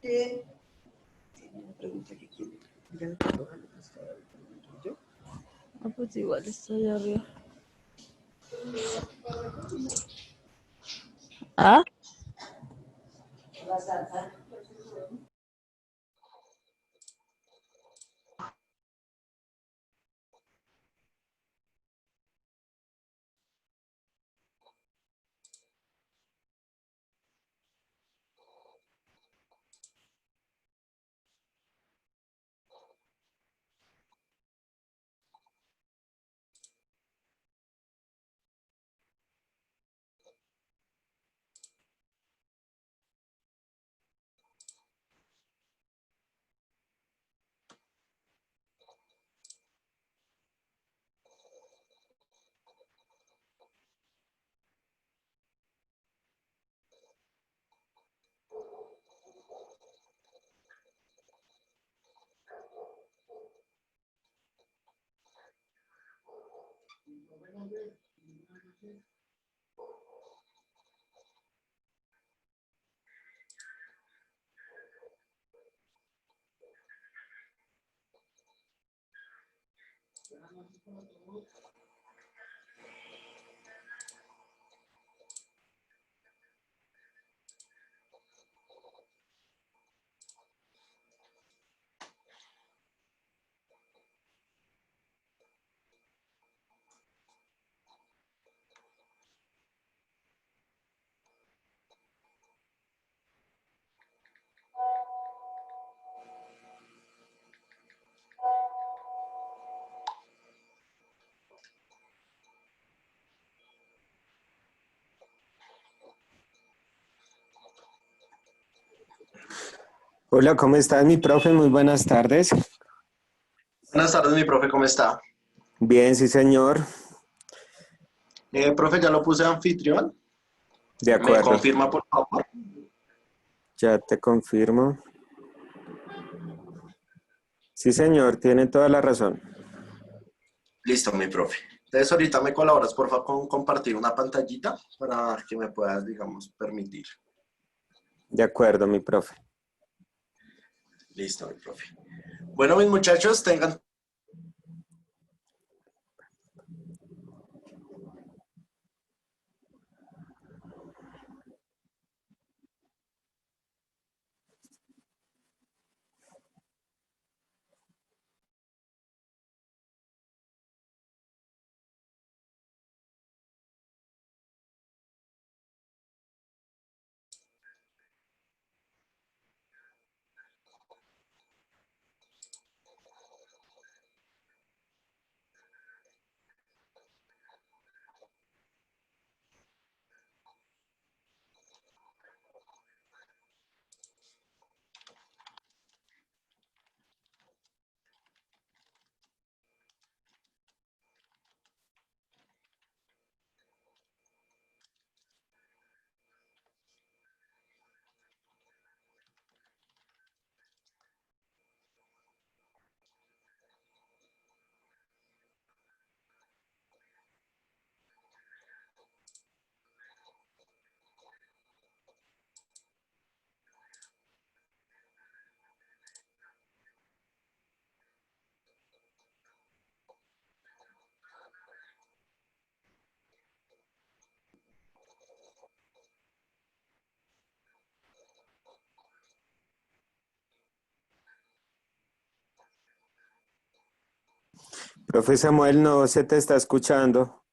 Sí. Una pregunta que quiere. Ah, pues igual está allá arriba. ¿Ah? Hola, ¿cómo estás, mi profe? Muy buenas tardes. Buenas tardes, mi profe, ¿cómo está? Bien, sí, señor. Profe, ya lo puse anfitrión. De ¿Me acuerdo. confirma, por favor? Ya te confirmo. Sí, señor, tiene toda la razón. Listo, mi profe. Entonces, ahorita me colaboras, por favor, con compartir una pantallita para que me puedas, digamos, permitir. De acuerdo, mi profe. Listo, mi profe. Bueno, mis muchachos, tengan... Profe Samuel, no se te está escuchando.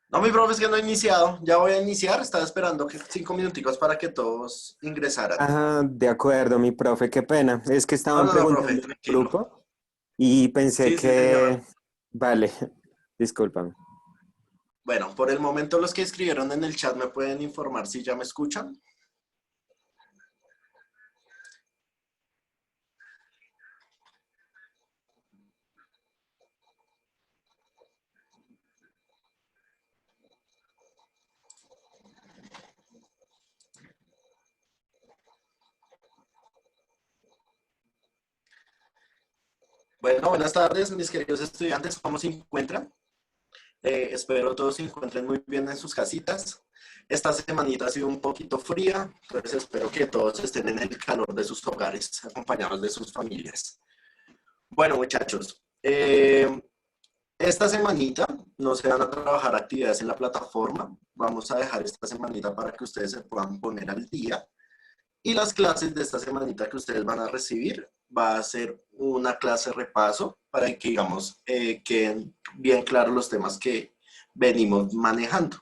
No, mi profe, es que no he iniciado. Ya voy a iniciar. Estaba esperando 5 minuticos para que todos ingresaran. Ah, de acuerdo, mi profe, qué pena. Es que No, estaban no, no, profe, preguntando en el tranquilo. grupo y pensé Sí, sí, señor. que... Vale, discúlpame. Bueno, por el momento los que escribieron en el chat me pueden informar si ya me escuchan. Bueno, buenas tardes, mis queridos estudiantes. ¿Cómo se encuentran? Espero todos se encuentren muy bien en sus casitas. Esta semanita ha sido un poquito fría, entonces espero que todos estén en el calor de sus hogares, acompañados de sus familias. Bueno, muchachos, esta semanita no se van a trabajar actividades en la plataforma. Vamos a dejar esta semanita para que ustedes se puedan poner al día. Y las clases de esta semanita que ustedes van a recibir va a ser una clase repaso para que, digamos, queden bien claros los temas que venimos manejando.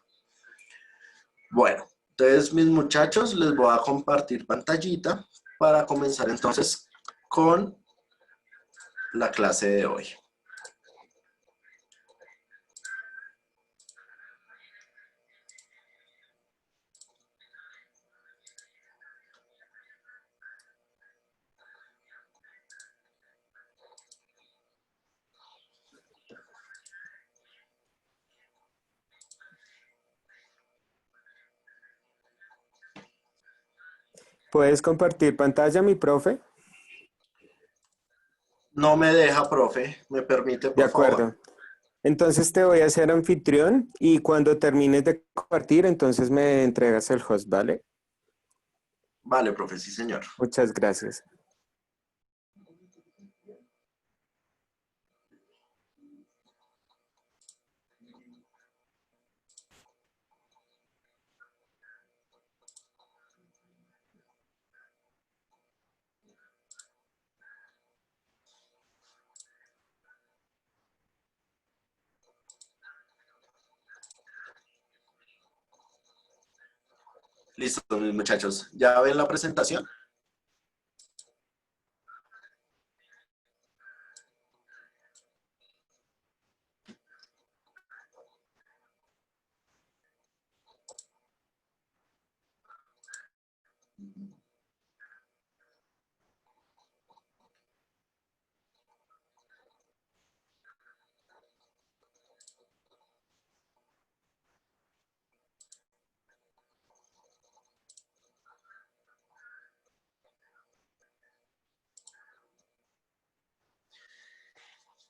Bueno, entonces mis muchachos les voy a compartir pantallita para comenzar entonces con la clase de hoy. ¿Puedes compartir pantalla, mi profe? No me deja, profe. ¿Me permite, De por favor? acuerdo. Entonces te voy a hacer anfitrión y cuando termines de compartir, entonces me entregas el host, ¿vale? Vale, profe, sí, señor. Muchas gracias. Listo, mis muchachos. ¿Ya ven la presentación?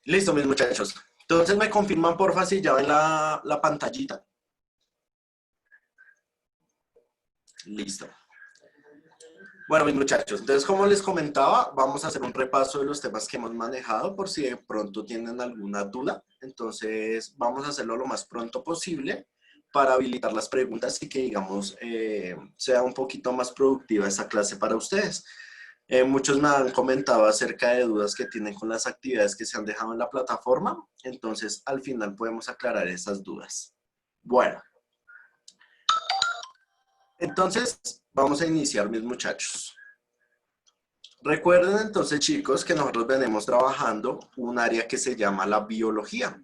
Listo, mis muchachos. Entonces me confirman, porfa, si ya ven la pantallita. Listo. Bueno, mis muchachos, entonces como les comentaba, vamos a hacer un repaso de los temas que hemos manejado por si de pronto tienen alguna duda. Entonces vamos a hacerlo lo más pronto posible para habilitar las preguntas y que, digamos, sea un poquito más productiva esta clase para ustedes. Muchos me han comentado acerca de dudas que tienen con las actividades que se han dejado en la plataforma, entonces al final podemos aclarar esas dudas. Bueno, entonces vamos a iniciar, mis muchachos. Recuerden entonces, chicos, que nosotros venimos trabajando un área que se llama la biología.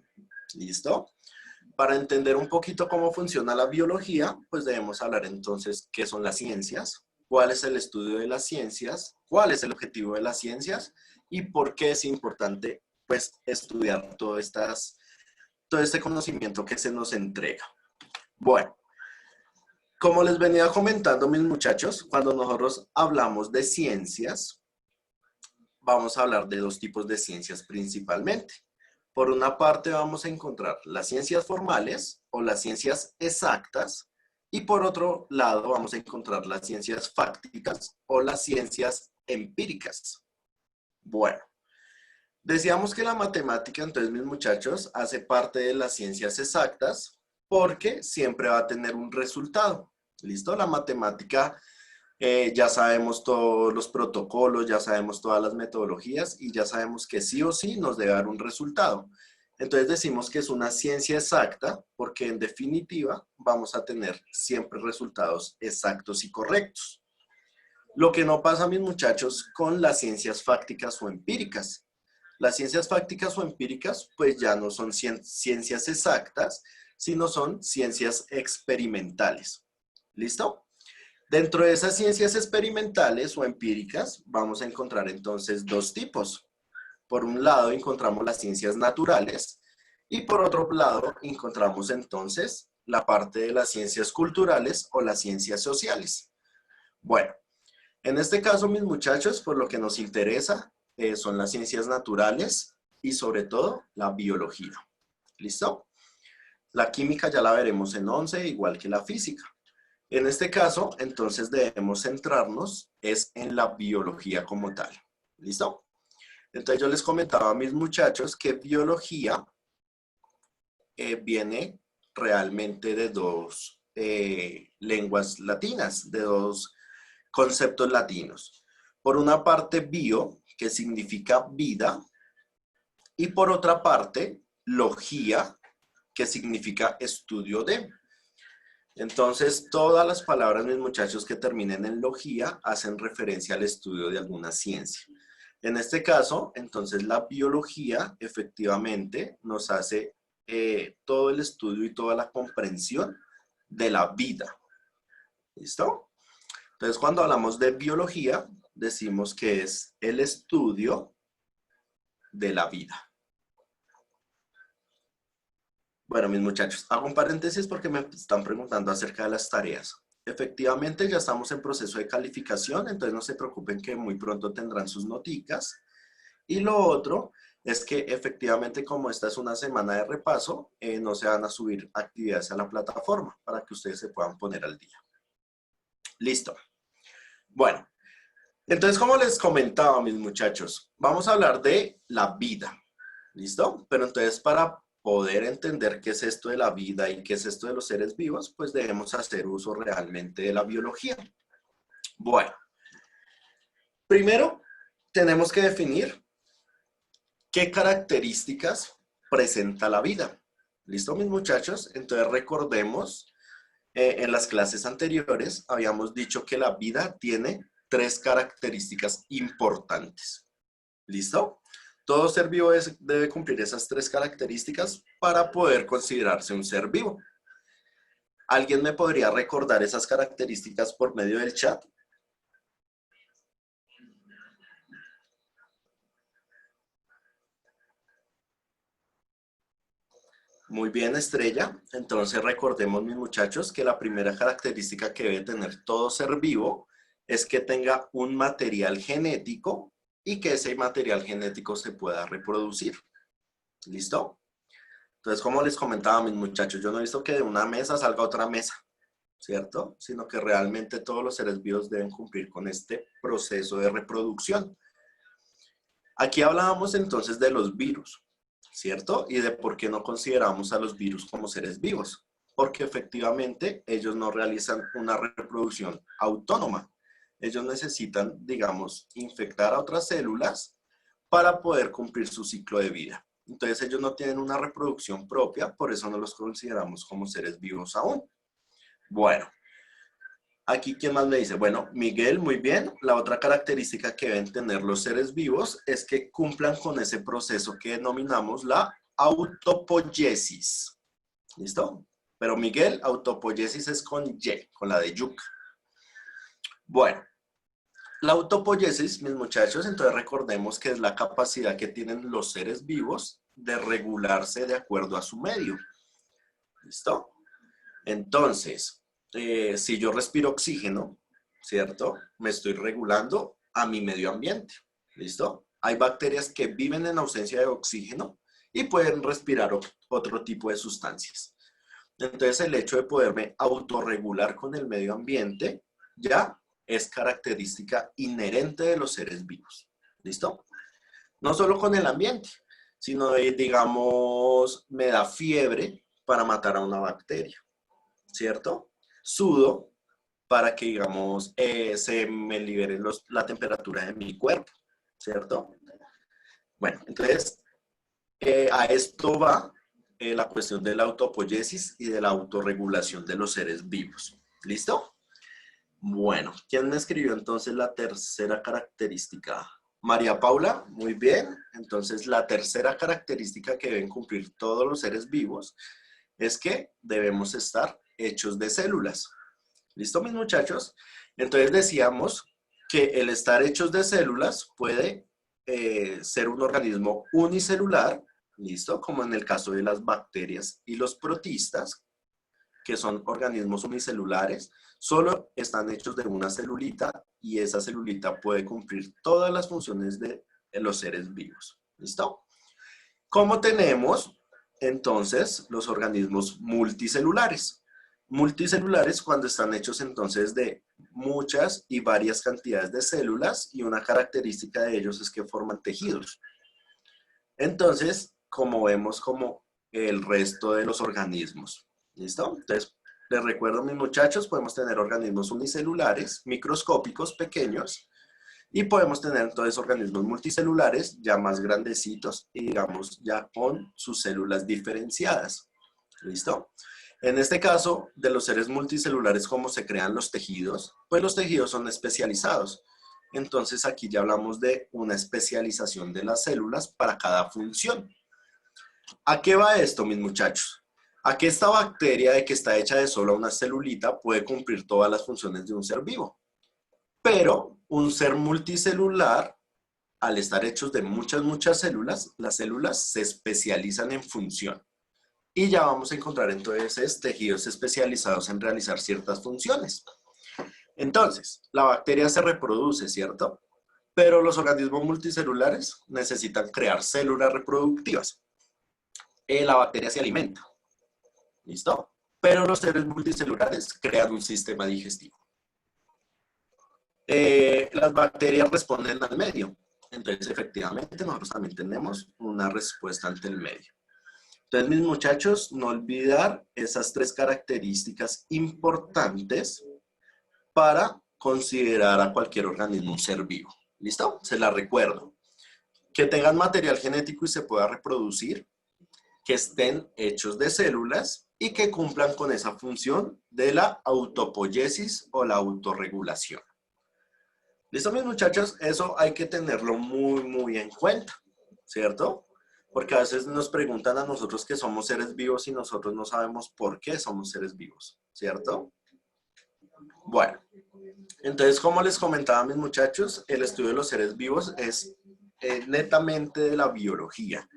¿Listo? Para entender un poquito cómo funciona la biología, pues debemos hablar entonces qué son las ciencias, cuál es el estudio de las ciencias, cuál es el objetivo de las ciencias y por qué es importante pues estudiar todo este conocimiento que se nos entrega. Bueno, como les venía comentando, mis muchachos, cuando nosotros hablamos de ciencias, vamos a hablar de dos tipos de ciencias principalmente. Por una parte vamos a encontrar las ciencias formales o las ciencias exactas y por otro lado vamos a encontrar las ciencias fácticas o las ciencias empíricas. Bueno, decíamos que la matemática, entonces, mis muchachos, hace parte de las ciencias exactas porque siempre va a tener un resultado. ¿Listo? La matemática, ya sabemos todos los protocolos, ya sabemos todas las metodologías y ya sabemos que sí o sí nos debe dar un resultado. Entonces decimos que es una ciencia exacta porque en definitiva vamos a tener siempre resultados exactos y correctos. Lo que no pasa, mis muchachos, con las ciencias fácticas o empíricas. Las ciencias fácticas o empíricas pues ya no son ciencias exactas, sino son ciencias experimentales. ¿Listo? Dentro de esas ciencias experimentales o empíricas vamos a encontrar entonces dos tipos. Por un lado encontramos las ciencias naturales y por otro lado encontramos entonces la parte de las ciencias culturales o las ciencias sociales. Bueno, en este caso, mis muchachos, por lo que nos interesa son las ciencias naturales y sobre todo la biología. ¿Listo? La química ya la veremos en 11, igual que la física. En este caso, entonces debemos centrarnos es en la biología como tal. ¿Listo? Entonces yo les comentaba a mis muchachos que biología viene realmente de dos lenguas latinas, de dos conceptos latinos. Por una parte, bio, que significa vida, y por otra parte, logía, que significa estudio de. Entonces, todas las palabras, mis muchachos, que terminen en logía hacen referencia al estudio de alguna ciencia. En este caso, entonces, la biología efectivamente nos hace todo el estudio y toda la comprensión de la vida. ¿Listo? Entonces, cuando hablamos de biología, decimos que es el estudio de la vida. Bueno, mis muchachos, hago un paréntesis porque me están preguntando acerca de las tareas. Efectivamente, ya estamos en proceso de calificación, entonces no se preocupen que muy pronto tendrán sus noticas. Y lo otro es que efectivamente, como esta es una semana de repaso, no se van a subir actividades a la plataforma para que ustedes se puedan poner al día. Listo. Bueno, entonces como les comentaba, mis muchachos, vamos a hablar de la vida. ¿Listo? Pero entonces para poder entender qué es esto de la vida y qué es esto de los seres vivos, pues debemos hacer uso realmente de la biología. Bueno, primero tenemos que definir qué características presenta la vida. ¿Listo, mis muchachos? Entonces recordemos, en las clases anteriores habíamos dicho que la vida tiene 3 características importantes. ¿Listo? Todo ser vivo debe cumplir esas 3 características para poder considerarse un ser vivo. ¿Alguien me podría recordar esas características por medio del chat? Muy bien, Estrella. Entonces recordemos, mis muchachos, que la primera característica que debe tener todo ser vivo es que tenga un material genético y que ese material genético se pueda reproducir. ¿Listo? Entonces, como les comentaba, mis muchachos, yo no he visto que de una mesa salga otra mesa, ¿cierto? Sino que realmente todos los seres vivos deben cumplir con este proceso de reproducción. Aquí hablábamos entonces de los virus, ¿cierto? Y de por qué no consideramos a los virus como seres vivos. Porque efectivamente ellos no realizan una reproducción autónoma. Ellos necesitan, digamos, infectar a otras células para poder cumplir su ciclo de vida. Entonces ellos no tienen una reproducción propia, por eso no los consideramos como seres vivos aún. Bueno, aquí ¿quién más me dice? Bueno, Miguel, muy bien. La otra característica que deben tener los seres vivos es que cumplan con ese proceso que denominamos la autopoiesis. ¿Listo? Pero Miguel, autopoiesis es con Y, con la de yuca. Bueno, la autopoiesis, mis muchachos, entonces recordemos que es la capacidad que tienen los seres vivos de regularse de acuerdo a su medio. ¿Listo? Entonces, si yo respiro oxígeno, ¿cierto? Me estoy regulando a mi medio ambiente. ¿Listo? Hay bacterias que viven en ausencia de oxígeno y pueden respirar otro tipo de sustancias. Entonces, el hecho de poderme autorregular con el medio ambiente ya es característica inherente de los seres vivos. ¿Listo? No solo con el ambiente, sino digamos, me da fiebre para matar a una bacteria, ¿cierto? Sudo para que, digamos, se me libere la temperatura de mi cuerpo, ¿cierto? Bueno, entonces, a esto va la cuestión de la autopoiesis y de la autorregulación de los seres vivos. ¿Listo? Bueno, ¿quién me escribió entonces la tercera característica? María Paula, muy bien. Entonces, la tercera característica que deben cumplir todos los seres vivos es que debemos estar hechos de células. ¿Listo, mis muchachos? Entonces, decíamos que el estar hechos de células puede ser un organismo unicelular, ¿listo? Como en el caso de las bacterias y los protistas, que son organismos unicelulares, solo están hechos de una celulita y esa celulita puede cumplir todas las funciones de los seres vivos. ¿Listo? ¿Cómo tenemos entonces los organismos multicelulares? multicelulares cuando están hechos entonces de muchas y varias cantidades de células y una característica de ellos es que forman tejidos. Entonces, como vemos como el resto de los organismos. ¿Listo? Entonces, les recuerdo, mis muchachos, podemos tener organismos unicelulares, microscópicos, pequeños, y podemos tener entonces organismos multicelulares ya más grandecitos y digamos ya con sus células diferenciadas. ¿Listo? En este caso, de los seres multicelulares, ¿cómo se crean los tejidos? Pues los tejidos son especializados. Entonces aquí ya hablamos de una especialización de las células para cada función. ¿A qué va esto, mis muchachos? A que esta bacteria de que está hecha de solo una celulita puede cumplir todas las funciones de un ser vivo. Pero un ser multicelular, al estar hechos de muchas células, las células se especializan en función. Y ya vamos a encontrar entonces tejidos especializados en realizar ciertas funciones. Entonces, la bacteria se reproduce, ¿cierto? Pero los organismos multicelulares necesitan crear células reproductivas. La bacteria se alimenta, ¿listo? Pero los seres multicelulares crean un sistema digestivo. Las bacterias responden al medio. Entonces, efectivamente, nosotros también tenemos una respuesta ante el medio. Entonces, mis muchachos, no olvidar esas 3 características importantes para considerar a cualquier organismo un ser vivo. ¿Listo? Se las recuerdo. Que tengan material genético y se pueda reproducir, que estén hechos de células y que cumplan con esa función de la autopoiesis o la autorregulación. ¿Listo, mis muchachos? Eso hay que tenerlo muy en cuenta, ¿cierto? Porque a veces nos preguntan a nosotros que somos seres vivos y nosotros no sabemos por qué somos seres vivos, ¿cierto? Bueno, entonces como les comentaba, mis muchachos, el estudio de los seres vivos es netamente de la biología.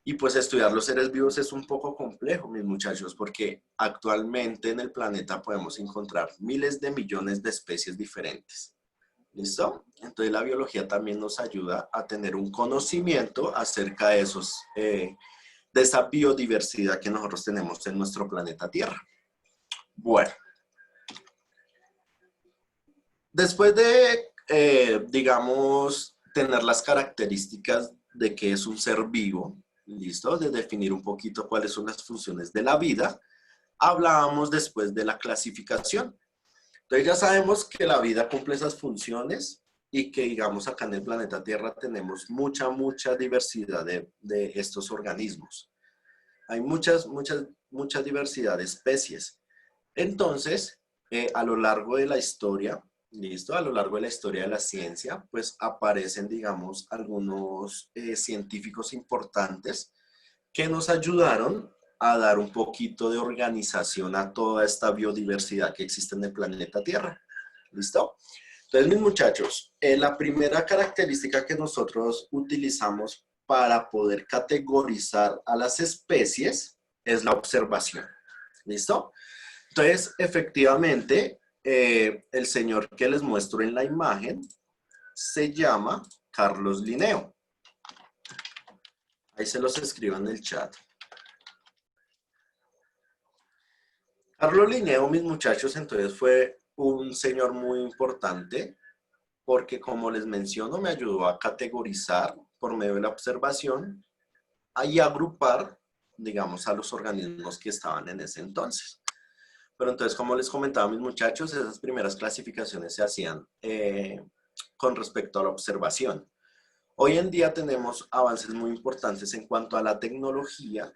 Y pues estudiar los seres vivos es un poco complejo, mis muchachos, porque actualmente en el planeta podemos encontrar miles de millones de especies diferentes. ¿Listo? Entonces la biología también nos ayuda a tener un conocimiento acerca de de esa biodiversidad que nosotros tenemos en nuestro planeta Tierra. Bueno. Después de, digamos, tener las características de qué es un ser vivo, ¿listo? De definir un poquito cuáles son las funciones de la vida, hablábamos después de la clasificación. Entonces ya sabemos que la vida cumple esas funciones y que, digamos, acá en el planeta Tierra tenemos mucha diversidad de estos organismos. Hay mucha diversidad de especies. Entonces, a lo largo de la historia, ¿listo? A lo largo de la historia de la ciencia, pues aparecen, digamos, algunos científicos importantes que nos ayudaron a dar un poquito de organización a toda esta biodiversidad que existe en el planeta Tierra. ¿Listo? Entonces, mis muchachos, la primera característica que nosotros utilizamos para poder categorizar a las especies es la observación. ¿Listo? Entonces, efectivamente, el señor que les muestro en la imagen se llama Carlos Linneo. Ahí se los escribo en el chat. Carlos Linneo, mis muchachos, entonces fue un señor muy importante porque, como les menciono, me ayudó a categorizar por medio de la observación y agrupar, digamos, a los organismos que estaban en ese entonces. Pero entonces, como les comentaba, mis muchachos, esas primeras clasificaciones se hacían con respecto a la observación. Hoy en día tenemos avances muy importantes en cuanto a la tecnología,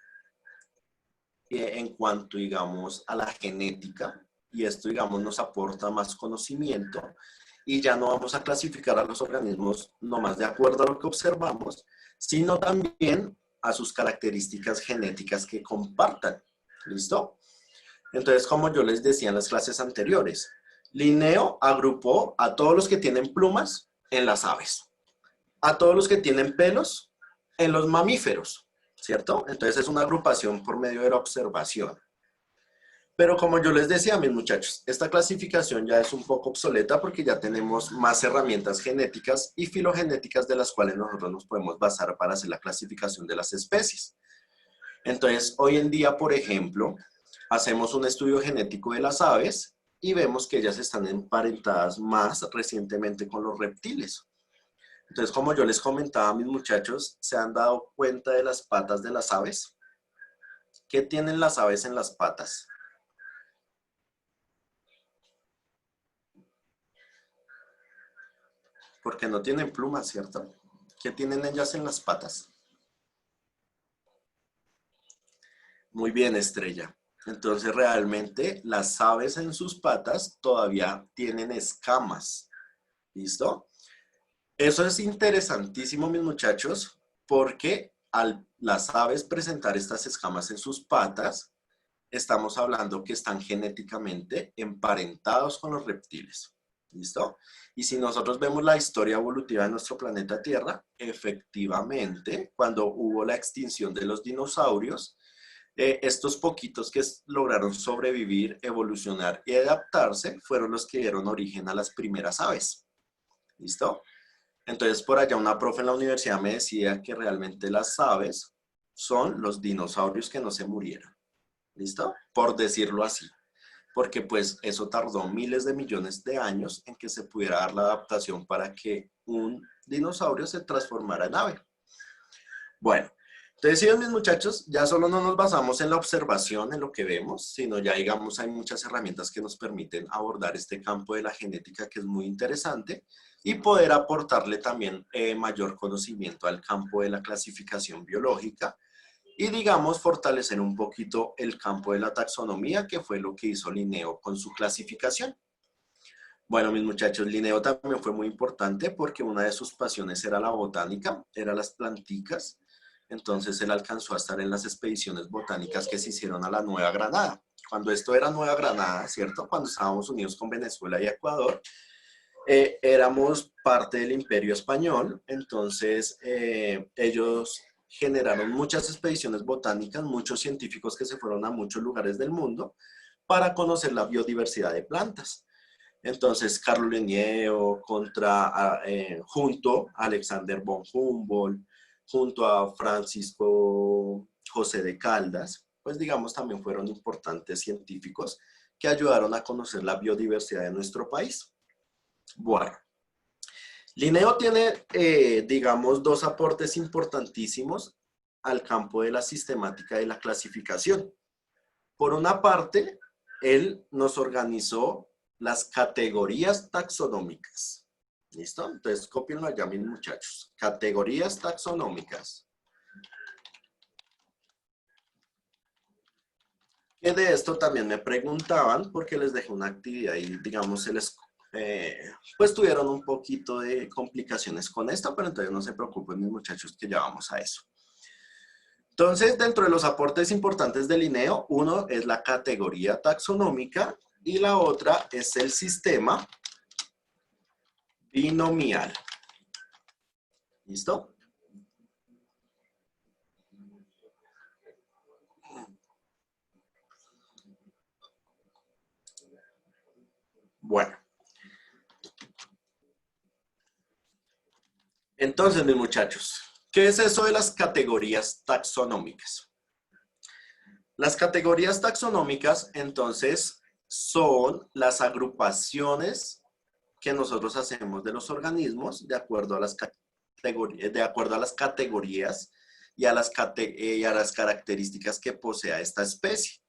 en cuanto, digamos, a la genética, y esto, digamos, nos aporta más conocimiento, y ya no vamos a clasificar a los organismos nomás de acuerdo a lo que observamos, sino también a sus características genéticas que compartan. ¿Listo? Entonces, como yo les decía en las clases anteriores, Linneo agrupó a todos los que tienen plumas en las aves, a todos los que tienen pelos en los mamíferos, ¿cierto? Entonces es una agrupación por medio de la observación. Pero como yo les decía, mis muchachos, esta clasificación ya es un poco obsoleta porque ya tenemos más herramientas genéticas y filogenéticas de las cuales nosotros nos podemos basar para hacer la clasificación de las especies. Entonces, hoy en día, por ejemplo, hacemos un estudio genético de las aves y vemos que ellas están emparentadas más recientemente con los reptiles. Entonces, como yo les comentaba a mis muchachos, ¿se han dado cuenta de las patas de las aves? ¿Qué tienen las aves en las patas? Porque no tienen plumas, ¿cierto? ¿Qué tienen ellas en las patas? Muy bien, Estrella. Entonces, realmente, las aves en sus patas todavía tienen escamas. ¿Listo? Eso es interesantísimo, mis muchachos, porque al las aves presentar estas escamas en sus patas, estamos hablando que están genéticamente emparentados con los reptiles. ¿Listo? Y si nosotros vemos la historia evolutiva de nuestro planeta Tierra, efectivamente, cuando hubo la extinción de los dinosaurios, estos poquitos que lograron sobrevivir, evolucionar y adaptarse fueron los que dieron origen a las primeras aves. ¿Listo? Entonces, por allá una profe en la universidad me decía que realmente las aves son los dinosaurios que no se murieron. ¿Listo? Por decirlo así. Porque pues eso tardó miles de millones de años en que se pudiera dar la adaptación para que un dinosaurio se transformara en ave. Bueno, entonces, sí, mis muchachos, ya solo no nos basamos en la observación, en lo que vemos, sino ya, digamos, hay muchas herramientas que nos permiten abordar este campo de la genética que es muy interesante y poder aportarle también mayor conocimiento al campo de la clasificación biológica y, digamos, fortalecer un poquito el campo de la taxonomía, que fue lo que hizo Linneo con su clasificación. Bueno, mis muchachos, Linneo también fue muy importante porque una de sus pasiones era la botánica, eran las planticas. Entonces él alcanzó a estar en las expediciones botánicas que se hicieron a la Nueva Granada. Cuando esto era Nueva Granada, ¿cierto? Cuando estábamos unidos con Venezuela y Ecuador, éramos parte del Imperio Español. Entonces ellos generaron muchas expediciones botánicas, muchos científicos que se fueron a muchos lugares del mundo para conocer la biodiversidad de plantas. Entonces, Carlo Linneo junto a Alexander von Humboldt, junto a Francisco José de Caldas, pues digamos también fueron importantes científicos que ayudaron a conocer la biodiversidad de nuestro país. Bueno, Linneo tiene, digamos, dos aportes importantísimos al campo de la sistemática y la clasificación. Por una parte, él nos organizó las categorías taxonómicas. ¿Listo? Entonces, cópienlo allá, mis muchachos. Categorías taxonómicas. Que de esto también me preguntaban porque les dejé una actividad y, digamos, pues tuvieron un poquito de complicaciones con esto, pero entonces no se preocupen, mis muchachos, que ya vamos a eso. Entonces, dentro de los aportes importantes de Linneo, uno es la categoría taxonómica y la otra es el sistema binomial. ¿Listo? Bueno. Entonces, mis muchachos, ¿qué es eso de las categorías taxonómicas? Las categorías taxonómicas, entonces, son las agrupaciones que nosotros hacemos de los organismos de acuerdo a las categorías y a las características que posea esta especie.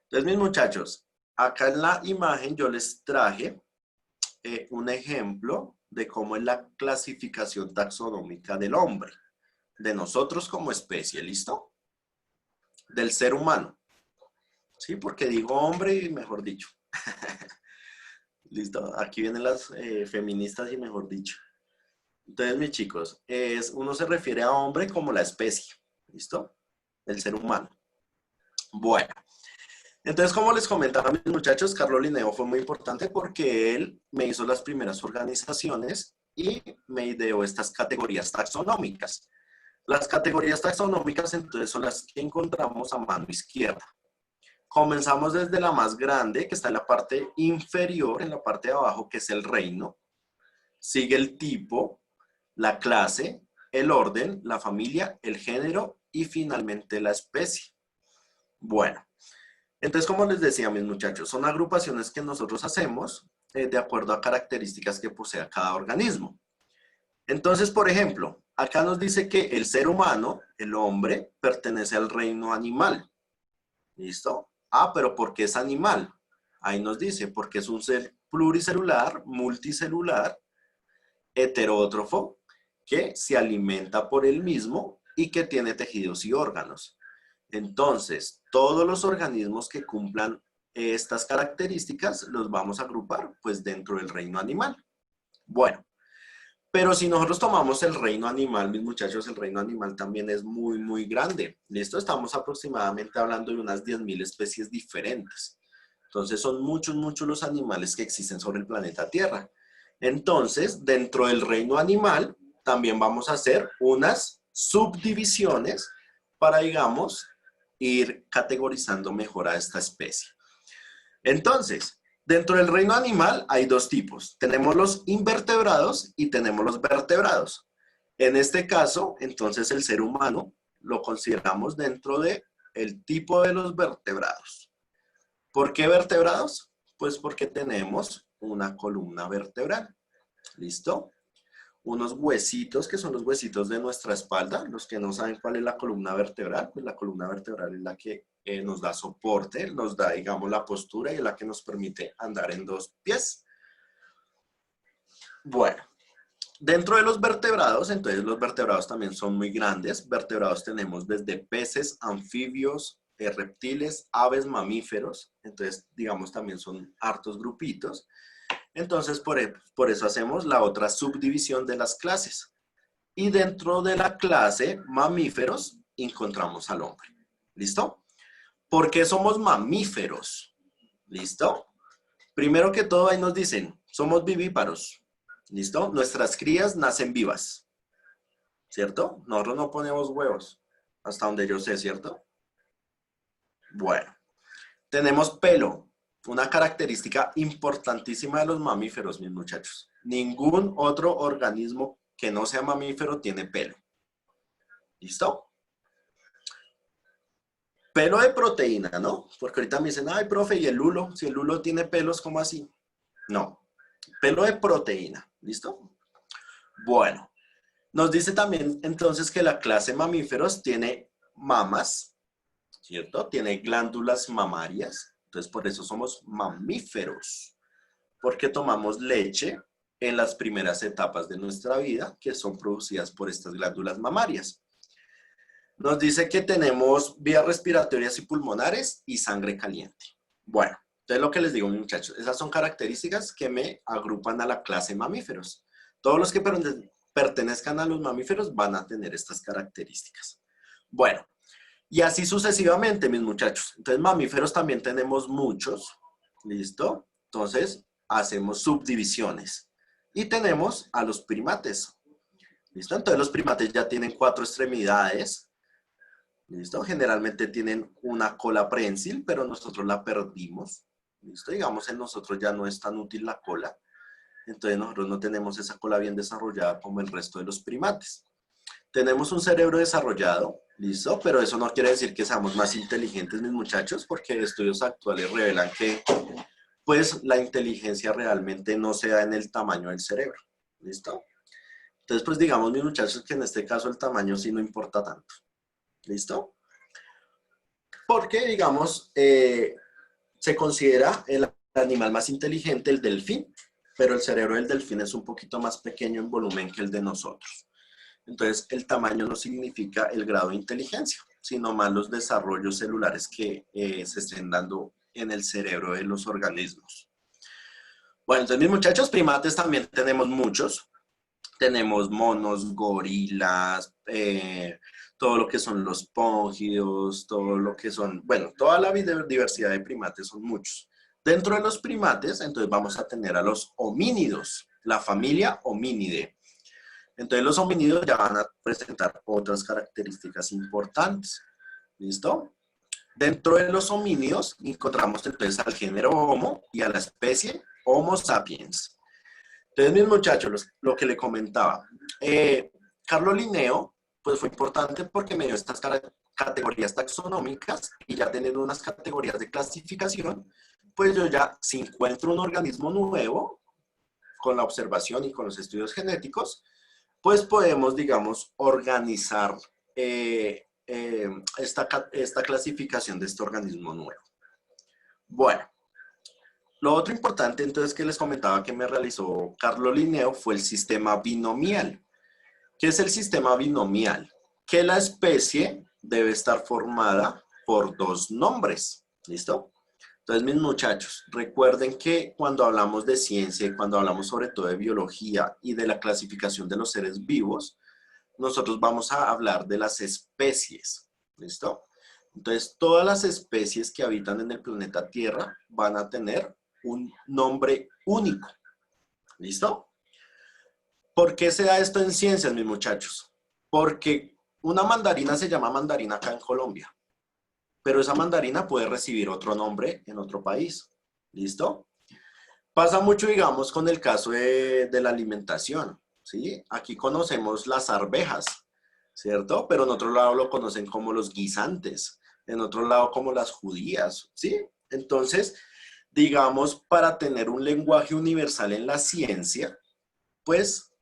Entonces, mis muchachos, acá en la imagen yo les traje un ejemplo de cómo es la clasificación taxonómica del hombre, de nosotros como especie, ¿listo? Del ser humano. Sí, porque digo hombre y mejor dicho. Listo, aquí vienen las feministas y mejor dicho. Entonces, mis chicos, uno se refiere a hombre como la especie, ¿listo? El ser humano. Bueno, entonces, como les comentaba a mis muchachos, Carlo Linneo fue muy importante porque él me hizo las primeras organizaciones y me ideó estas categorías taxonómicas. Las categorías taxonómicas, entonces, son las que encontramos a mano izquierda. Comenzamos desde la más grande, que está en la parte inferior, en la parte de abajo, que es el reino. Sigue el tipo, la clase, el orden, la familia, el género y finalmente la especie. Bueno, Entonces, como les decía, mis muchachos, son agrupaciones que nosotros hacemos de acuerdo a características que posea cada organismo. Entonces, por ejemplo, acá nos dice que el ser humano, el hombre, pertenece al reino animal. ¿Listo? Ah, pero ¿por qué es animal? Ahí nos dice, porque es un ser pluricelular, multicelular, heterótrofo, que se alimenta por él mismo y que tiene tejidos y órganos. Entonces, todos los organismos que cumplan estas características los vamos a agrupar pues dentro del reino animal. Bueno, pero si nosotros tomamos el reino animal, mis muchachos, el reino animal también es muy, muy grande. ¿Listo? Estamos aproximadamente hablando de unas 10.000 especies diferentes. Entonces, son muchos, muchos los animales que existen sobre el planeta Tierra. Entonces, dentro del reino animal, también vamos a hacer unas subdivisiones para, digamos, ir categorizando mejor a esta especie. Entonces, dentro del reino animal hay dos tipos. Tenemos los invertebrados y tenemos los vertebrados. En este caso, entonces, el ser humano lo consideramos dentro del tipo de los vertebrados. ¿Por qué vertebrados? Pues porque tenemos una columna vertebral. ¿Listo? Unos huesitos que son los huesitos de nuestra espalda. Los que no saben cuál es la columna vertebral, pues la columna vertebral es la que nos da soporte, nos da, digamos, la postura y es la que nos permite andar en dos pies. Bueno, dentro de los vertebrados, entonces los vertebrados también son muy grandes. Vertebrados tenemos desde peces, anfibios, reptiles, aves, mamíferos. Entonces, digamos, también son hartos grupitos. Entonces, por eso hacemos la otra subdivisión de las clases. Y dentro de la clase mamíferos encontramos al hombre. ¿Listo? ¿Por qué somos mamíferos? ¿Listo? Primero que todo, ahí nos dicen, somos vivíparos. ¿Listo? Nuestras crías nacen vivas. ¿Cierto? Nosotros no ponemos huevos, hasta donde yo sé, ¿cierto? Bueno, tenemos pelo. Una característica importantísima de los mamíferos, mis muchachos. Ningún otro organismo que no sea mamífero tiene pelo. ¿Listo? Pelo de proteína, ¿no? Porque ahorita me dicen, ay, profe, ¿y el lulo? Si el lulo tiene pelos, ¿cómo así? No. Pelo de proteína. ¿Listo? Bueno. Nos dice también entonces que la clase mamíferos tiene mamas, ¿cierto? Tiene glándulas mamarias. Entonces, por eso somos mamíferos, porque tomamos leche en las primeras etapas de nuestra vida, que son producidas por estas glándulas mamarias. Nos dice que tenemos vías respiratorias y pulmonares y sangre caliente. Bueno, entonces lo que les digo, muchachos, esas son características que me agrupan a la clase mamíferos. Todos los que pertenezcan a los mamíferos van a tener estas características. Bueno. Y así sucesivamente, mis muchachos. Entonces, mamíferos también tenemos muchos. ¿Listo? Entonces, hacemos subdivisiones. Y tenemos a los primates. ¿Listo? Entonces, los primates ya tienen 4 extremidades. ¿Listo? Generalmente tienen una cola prensil, pero nosotros la perdimos. ¿Listo? Digamos, en nosotros ya no es tan útil la cola. Entonces, nosotros no tenemos esa cola bien desarrollada como el resto de los primates. Tenemos un cerebro desarrollado, ¿listo? Pero eso no quiere decir que seamos más inteligentes, mis muchachos, porque estudios actuales revelan que, pues, la inteligencia realmente no se da en el tamaño del cerebro, ¿listo? Entonces, pues, digamos, mis muchachos, que en este caso el tamaño sí no importa tanto, ¿listo? Porque, digamos, se considera el animal más inteligente el delfín, pero el cerebro del delfín es un poquito más pequeño en volumen que el de nosotros. Entonces, el tamaño no significa el grado de inteligencia, sino más los desarrollos celulares que se estén dando en el cerebro de los organismos. Bueno, entonces, mis muchachos, primates también tenemos muchos. Tenemos monos, gorilas, todo lo que son los póngidos, todo lo que son, bueno, toda la diversidad de primates son muchos. Dentro de los primates, entonces vamos a tener a los homínidos, la familia homínidae. Entonces los homínidos ya van a presentar otras características importantes. ¿Listo? Dentro de los homínidos encontramos entonces al género Homo y a la especie Homo sapiens. Entonces, mis muchachos, lo que le comentaba. Carlos Linneo pues fue importante porque me dio estas categorías taxonómicas y ya teniendo unas categorías de clasificación, pues yo ya, si encuentro un organismo nuevo, con la observación y con los estudios genéticos, pues podemos, digamos, organizar esta clasificación de este organismo nuevo. Bueno, lo otro importante entonces que les comentaba que me realizó Carlos Linneo fue el sistema binomial. ¿Qué es el sistema binomial? Que la especie debe estar formada por dos nombres. ¿Listo? Entonces, mis muchachos, recuerden que cuando hablamos de ciencia y cuando hablamos sobre todo de biología y de la clasificación de los seres vivos, nosotros vamos a hablar de las especies. ¿Listo? Entonces, todas las especies que habitan en el planeta Tierra van a tener un nombre único. ¿Listo? ¿Por qué se da esto en ciencias, mis muchachos? Porque una mandarina se llama mandarina acá en Colombia, pero esa mandarina puede recibir otro nombre en otro país. ¿Listo? Pasa mucho, digamos, con el caso de la alimentación, ¿sí? Aquí conocemos las arvejas, ¿cierto? Pero en otro lado lo conocen como los guisantes, en otro lado como las judías, ¿sí? Entonces, digamos, para tener un lenguaje universal en la ciencia, pues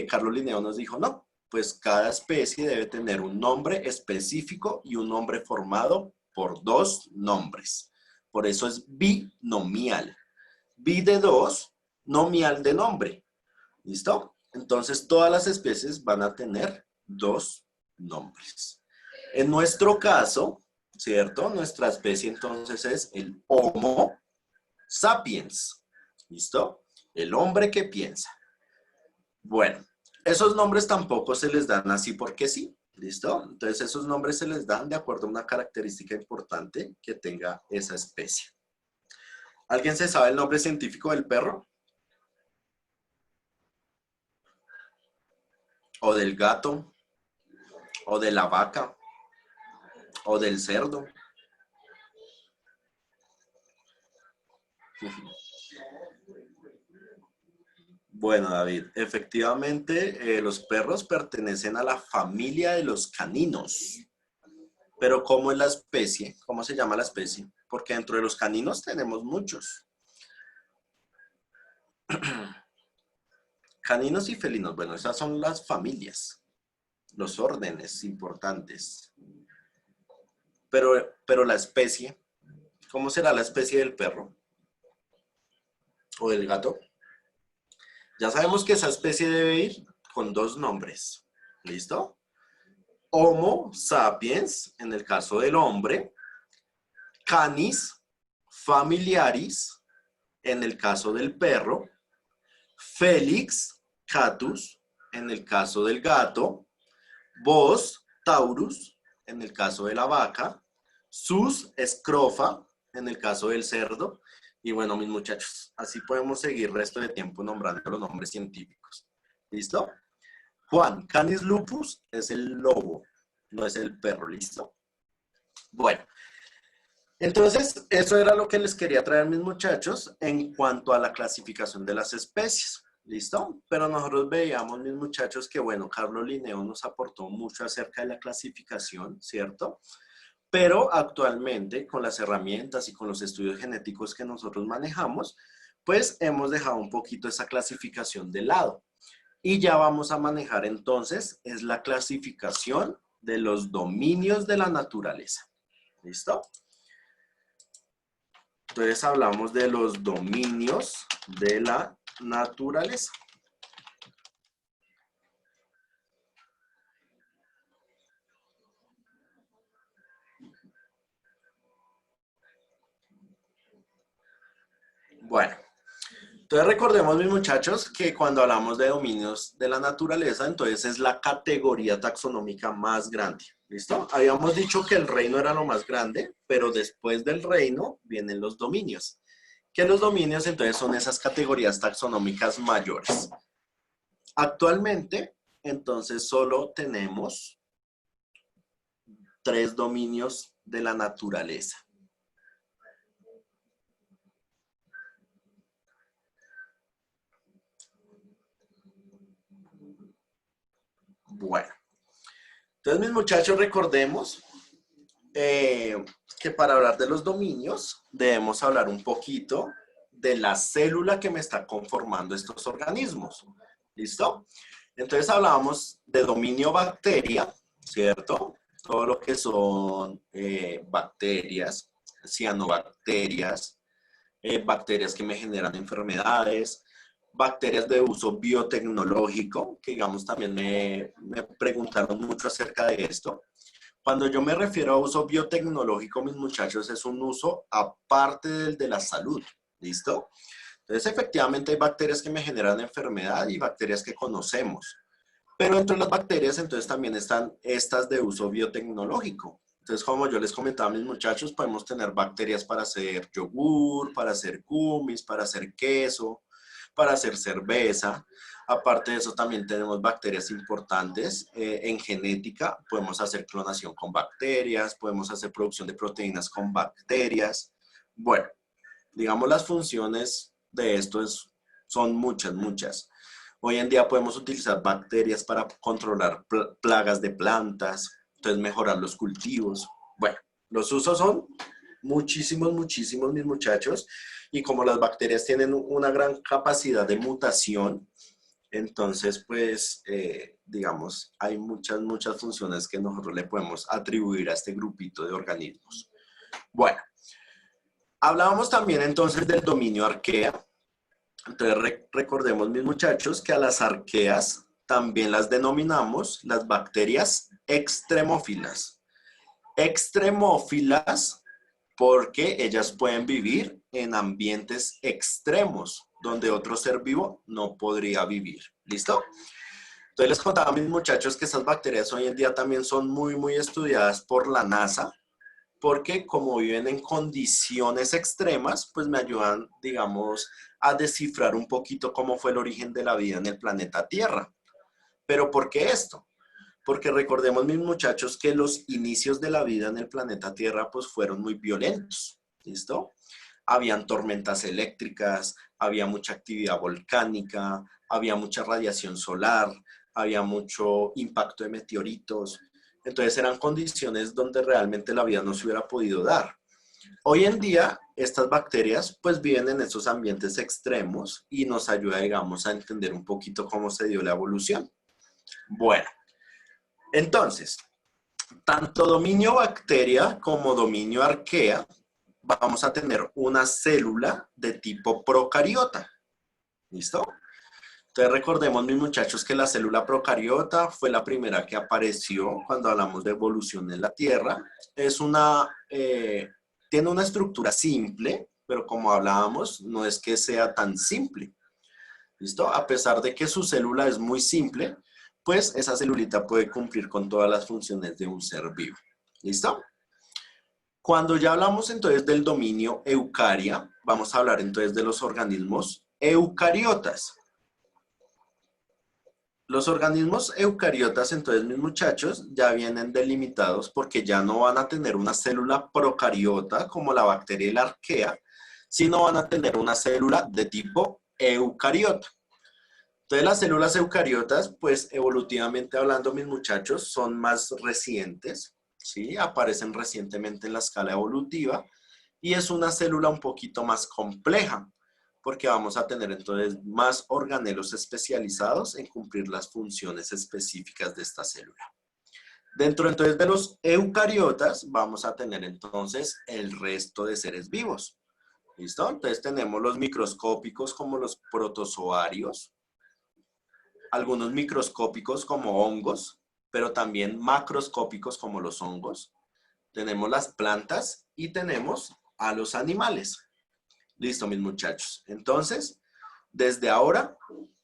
Carlos Linneo nos dijo, no, pues cada especie debe tener un nombre específico y un nombre formado por dos nombres. Por eso es binomial. Bi de dos, nomial de nombre. ¿Listo? Entonces todas las especies van a tener dos nombres. En nuestro caso, ¿cierto? Nuestra especie entonces es el Homo sapiens. ¿Listo? El hombre que piensa. Bueno, esos nombres tampoco se les dan así porque sí, ¿listo? Entonces esos nombres se les dan de acuerdo a una característica importante que tenga esa especie. ¿Alguien se sabe el nombre científico del perro? ¿O del gato? ¿O de la vaca? ¿O del cerdo? Bueno, David, efectivamente los perros pertenecen a la familia de los caninos. Pero ¿cómo es la especie? ¿Cómo se llama la especie? Porque dentro de los caninos tenemos muchos. Caninos y felinos, bueno, esas son las familias, los órdenes importantes. Pero la especie, ¿cómo será la especie del perro? ¿O del gato? Ya sabemos que esa especie debe ir con dos nombres. ¿Listo? Homo sapiens, en el caso del hombre. Canis familiaris, en el caso del perro. Felix catus, en el caso del gato. Bos taurus, en el caso de la vaca. Sus escrofa, en el caso del cerdo. Y bueno, mis muchachos, así podemos seguir resto de tiempo nombrando los nombres científicos. ¿Listo? Juan, Canis lupus es el lobo, no es el perro, ¿listo? Bueno, entonces eso era lo que les quería traer, mis muchachos, en cuanto a la clasificación de las especies, ¿listo? Pero nosotros veíamos, mis muchachos, que bueno, Carlos Linneo nos aportó mucho acerca de la clasificación, ¿cierto? Pero actualmente, con las herramientas y con los estudios genéticos que nosotros manejamos, pues hemos dejado un poquito esa clasificación de lado. Y ya vamos a manejar entonces, es la clasificación de los dominios de la naturaleza. ¿Listo? Entonces hablamos de los dominios de la naturaleza. Bueno, entonces recordemos, mis muchachos, que cuando hablamos de dominios de la naturaleza, entonces es la categoría taxonómica más grande. ¿Listo? Habíamos dicho que el reino era lo más grande, pero después del reino vienen los dominios. Que los dominios entonces son esas categorías taxonómicas mayores. Actualmente, entonces solo tenemos 3 dominios de la naturaleza. Bueno, Entonces, mis muchachos, recordemos que para hablar de los dominios debemos hablar un poquito de la célula que me está conformando estos organismos. ¿Listo? Entonces hablábamos de dominio bacteria, ¿cierto? Todo lo que son bacterias, cianobacterias, bacterias que me generan enfermedades, bacterias de uso biotecnológico, que digamos también me preguntaron mucho acerca de esto. Cuando yo me refiero a uso biotecnológico, mis muchachos, es un uso aparte del de la salud, ¿listo? Entonces, efectivamente hay bacterias que me generan enfermedad y bacterias que conocemos. Pero dentro de las bacterias, entonces también están estas de uso biotecnológico. Entonces, como yo les comentaba a mis muchachos, podemos tener bacterias para hacer yogur, para hacer gummies, para hacer queso, para hacer cerveza. Aparte de eso, también tenemos bacterias importantes en genética. Podemos hacer clonación con bacterias, podemos hacer producción de proteínas con bacterias. Bueno, digamos las funciones de esto son muchas, muchas. Hoy en día podemos utilizar bacterias para controlar plagas de plantas, entonces mejorar los cultivos. Bueno, los usos son muchísimos, muchísimos, mis muchachos. Y como las bacterias tienen una gran capacidad de mutación, entonces, pues, digamos, hay muchas, muchas funciones que nosotros le podemos atribuir a este grupito de organismos. Bueno, hablábamos también entonces del dominio arquea. Entonces, recordemos, mis muchachos, que a las arqueas también las denominamos las bacterias extremófilas. Extremófilas porque ellas pueden vivir en ambientes extremos, donde otro ser vivo no podría vivir. ¿Listo? Entonces les contaba a mis muchachos que estas bacterias hoy en día también son muy, muy estudiadas por la NASA, porque como viven en condiciones extremas, pues me ayudan, digamos, a descifrar un poquito cómo fue el origen de la vida en el planeta Tierra. ¿Pero por qué esto? Porque recordemos, mis muchachos, que los inicios de la vida en el planeta Tierra pues fueron muy violentos, ¿listo? Habían tormentas eléctricas, había mucha actividad volcánica, había mucha radiación solar, había mucho impacto de meteoritos. Entonces eran condiciones donde realmente la vida no se hubiera podido dar. Hoy en día, estas bacterias pues viven en esos ambientes extremos y nos ayuda, digamos, a entender un poquito cómo se dio la evolución. Bueno, entonces, tanto dominio bacteria como dominio arquea, vamos a tener una célula de tipo procariota. ¿Listo? Entonces recordemos, mis muchachos, que la célula procariota fue la primera que apareció cuando hablamos de evolución en la Tierra. Tiene una estructura simple, pero como hablábamos, no es que sea tan simple. ¿Listo? A pesar de que su célula es muy simple, pues esa celulita puede cumplir con todas las funciones de un ser vivo. ¿Listo? Cuando ya hablamos entonces del dominio eucaria, vamos a hablar entonces de los organismos eucariotas. Los organismos eucariotas, entonces, mis muchachos, ya vienen delimitados porque ya no van a tener una célula procariota como la bacteria y la arquea, sino van a tener una célula de tipo eucariota. Entonces, las células eucariotas, pues, evolutivamente hablando, mis muchachos, son más recientes, ¿sí? Aparecen recientemente en la escala evolutiva y es una célula un poquito más compleja, porque vamos a tener entonces más organelos especializados en cumplir las funciones específicas de esta célula. Dentro entonces de los eucariotas vamos a tener entonces el resto de seres vivos. ¿Listo? Entonces tenemos los microscópicos como los protozoarios, algunos microscópicos como hongos, pero también macroscópicos como los hongos. Tenemos las plantas y tenemos a los animales. Listo, mis muchachos. Entonces, desde ahora,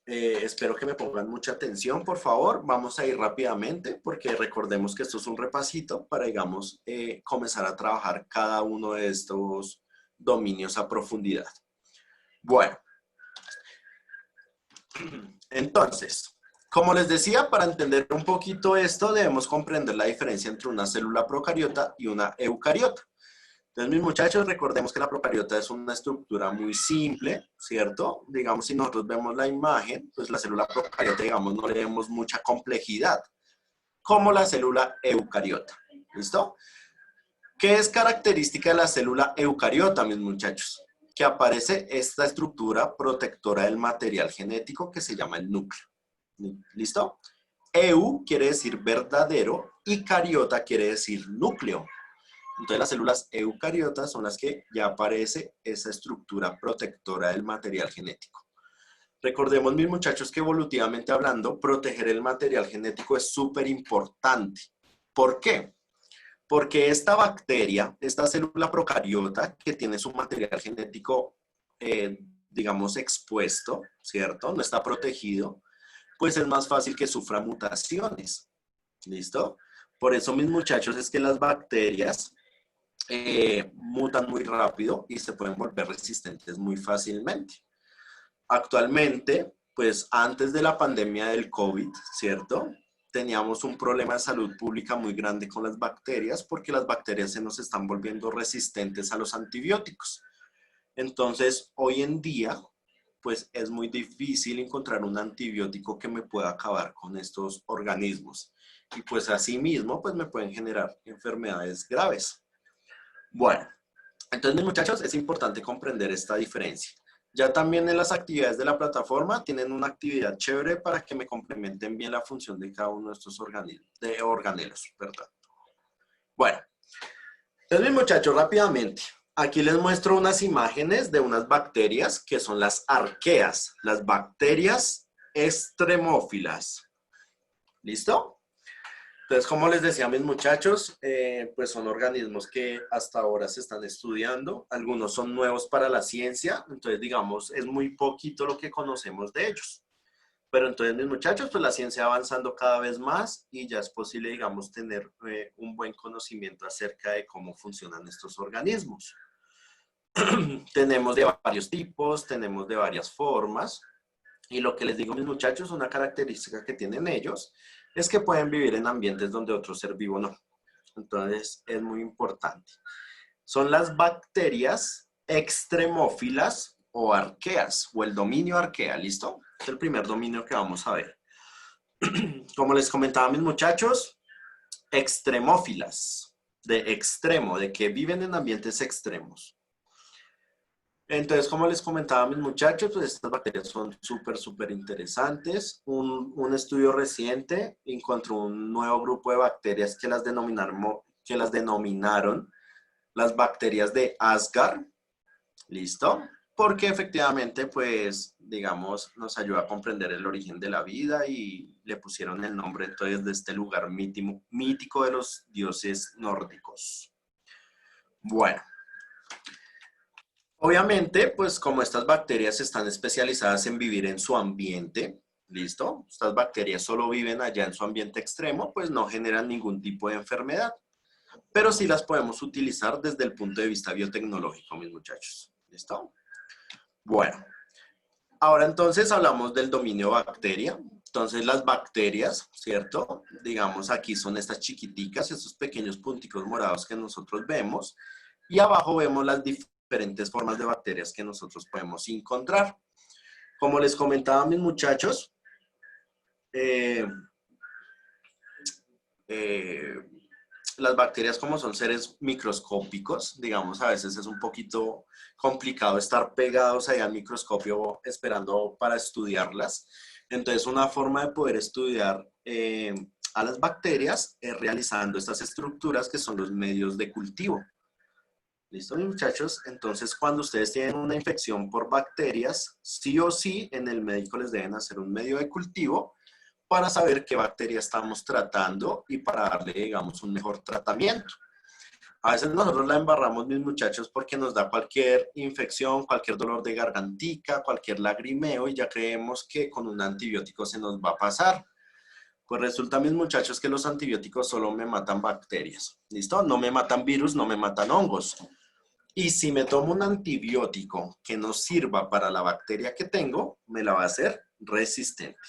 espero que me pongan mucha atención, por favor. Vamos a ir rápidamente porque recordemos que esto es un repasito para, digamos, comenzar a trabajar cada uno de estos dominios a profundidad. Bueno. Entonces, como les decía, para entender un poquito esto, debemos comprender la diferencia entre una célula procariota y una eucariota. Entonces, mis muchachos, recordemos que la procariota es una estructura muy simple, ¿cierto? Digamos, si nosotros vemos la imagen, pues la célula procariota, digamos, no le vemos mucha complejidad. como la célula eucariota. ¿Listo? ¿Qué es característica de la célula eucariota, mis muchachos? Que aparece esta estructura protectora del material genético que se llama el núcleo. ¿Listo? Eu quiere decir verdadero y cariota quiere decir núcleo. Entonces las células eucariotas son las que ya aparece esa estructura protectora del material genético. Recordemos, mis muchachos, que evolutivamente hablando, proteger el material genético es súper importante. ¿Por qué? Porque esta bacteria, esta célula procariota que tiene su material genético, digamos, expuesto, ¿cierto? No está protegido, pues es más fácil que sufra mutaciones. ¿Listo? Por eso, mis muchachos, es que las bacterias mutan muy rápido y se pueden volver resistentes muy fácilmente. Actualmente, pues antes de la pandemia del COVID, ¿cierto? Teníamos un problema de salud pública muy grande con las bacterias porque las bacterias se nos están volviendo resistentes a los antibióticos. Entonces, hoy en día, pues es muy difícil encontrar un antibiótico que me pueda acabar con estos organismos. Y pues asimismo, pues me pueden generar enfermedades graves. Bueno, entonces, mis muchachos, es importante comprender esta diferencia. Ya también en las actividades de la plataforma tienen una actividad chévere para que me complementen bien la función de cada uno de estos organelos. ¿Verdad? Bueno, entonces, mis muchachos, rápidamente, aquí les muestro unas imágenes de unas bacterias que son las arqueas, las bacterias extremófilas. ¿Listo? Entonces, como les decía, mis muchachos, pues son organismos que hasta ahora se están estudiando. Algunos son nuevos para la ciencia, entonces, digamos, es muy poquito lo que conocemos de ellos. Pero entonces, mis muchachos, pues la ciencia va avanzando cada vez más y ya es posible, digamos, tener un buen conocimiento acerca de cómo funcionan estos organismos. Tenemos de varios tipos, tenemos de varias formas. Y lo que les digo, mis muchachos, una característica que tienen ellos es que pueden vivir en ambientes donde otro ser vivo no. Entonces, es muy importante. Son las bacterias extremófilas o arqueas, o el dominio arquea, ¿listo? Es el primer dominio que vamos a ver. Como les comentaba, mis muchachos, extremófilas, de extremo, de que viven en ambientes extremos. Entonces, como les comentaba, mis muchachos, pues estas bacterias son súper interesantes. Un estudio reciente encontró un nuevo grupo de bacterias que las denominaron las bacterias de Asgard. ¿Listo? Porque efectivamente, pues, digamos, nos ayuda a comprender el origen de la vida y le pusieron el nombre entonces de este lugar mítico de los dioses nórdicos. Bueno. Obviamente, pues como estas bacterias están especializadas en vivir en su ambiente, ¿listo? Estas bacterias solo viven allá en su ambiente extremo, pues no generan ningún tipo de enfermedad. Pero sí las podemos utilizar desde el punto de vista biotecnológico, mis muchachos. ¿Listo? Bueno, ahora entonces hablamos del dominio bacteria. Entonces las bacterias, ¿cierto? Digamos aquí son estas chiquiticas, estos pequeños punticos morados que nosotros vemos. Y abajo vemos las diferentes formas de bacterias que nosotros podemos encontrar. Como les comentaba, mis muchachos, las bacterias, como son seres microscópicos, digamos, a veces es un poquito complicado estar pegados ahí al microscopio esperando para estudiarlas. Entonces, una forma de poder estudiar a las bacterias es realizando estas estructuras que son los medios de cultivo. ¿Listo, mis muchachos? Entonces, cuando ustedes tienen una infección por bacterias, sí o sí, en el médico les deben hacer un medio de cultivo para saber qué bacteria estamos tratando y para darle, digamos, un mejor tratamiento. A veces nosotros la embarramos, mis muchachos, porque nos da cualquier infección, cualquier dolor de gargantica, cualquier lagrimeo y ya creemos que con un antibiótico se nos va a pasar. Pues resulta, mis muchachos, que los antibióticos solo me matan bacterias. ¿Listo? No me matan virus, no me matan hongos. Y si me tomo un antibiótico que no sirva para la bacteria que tengo, me la va a hacer resistente.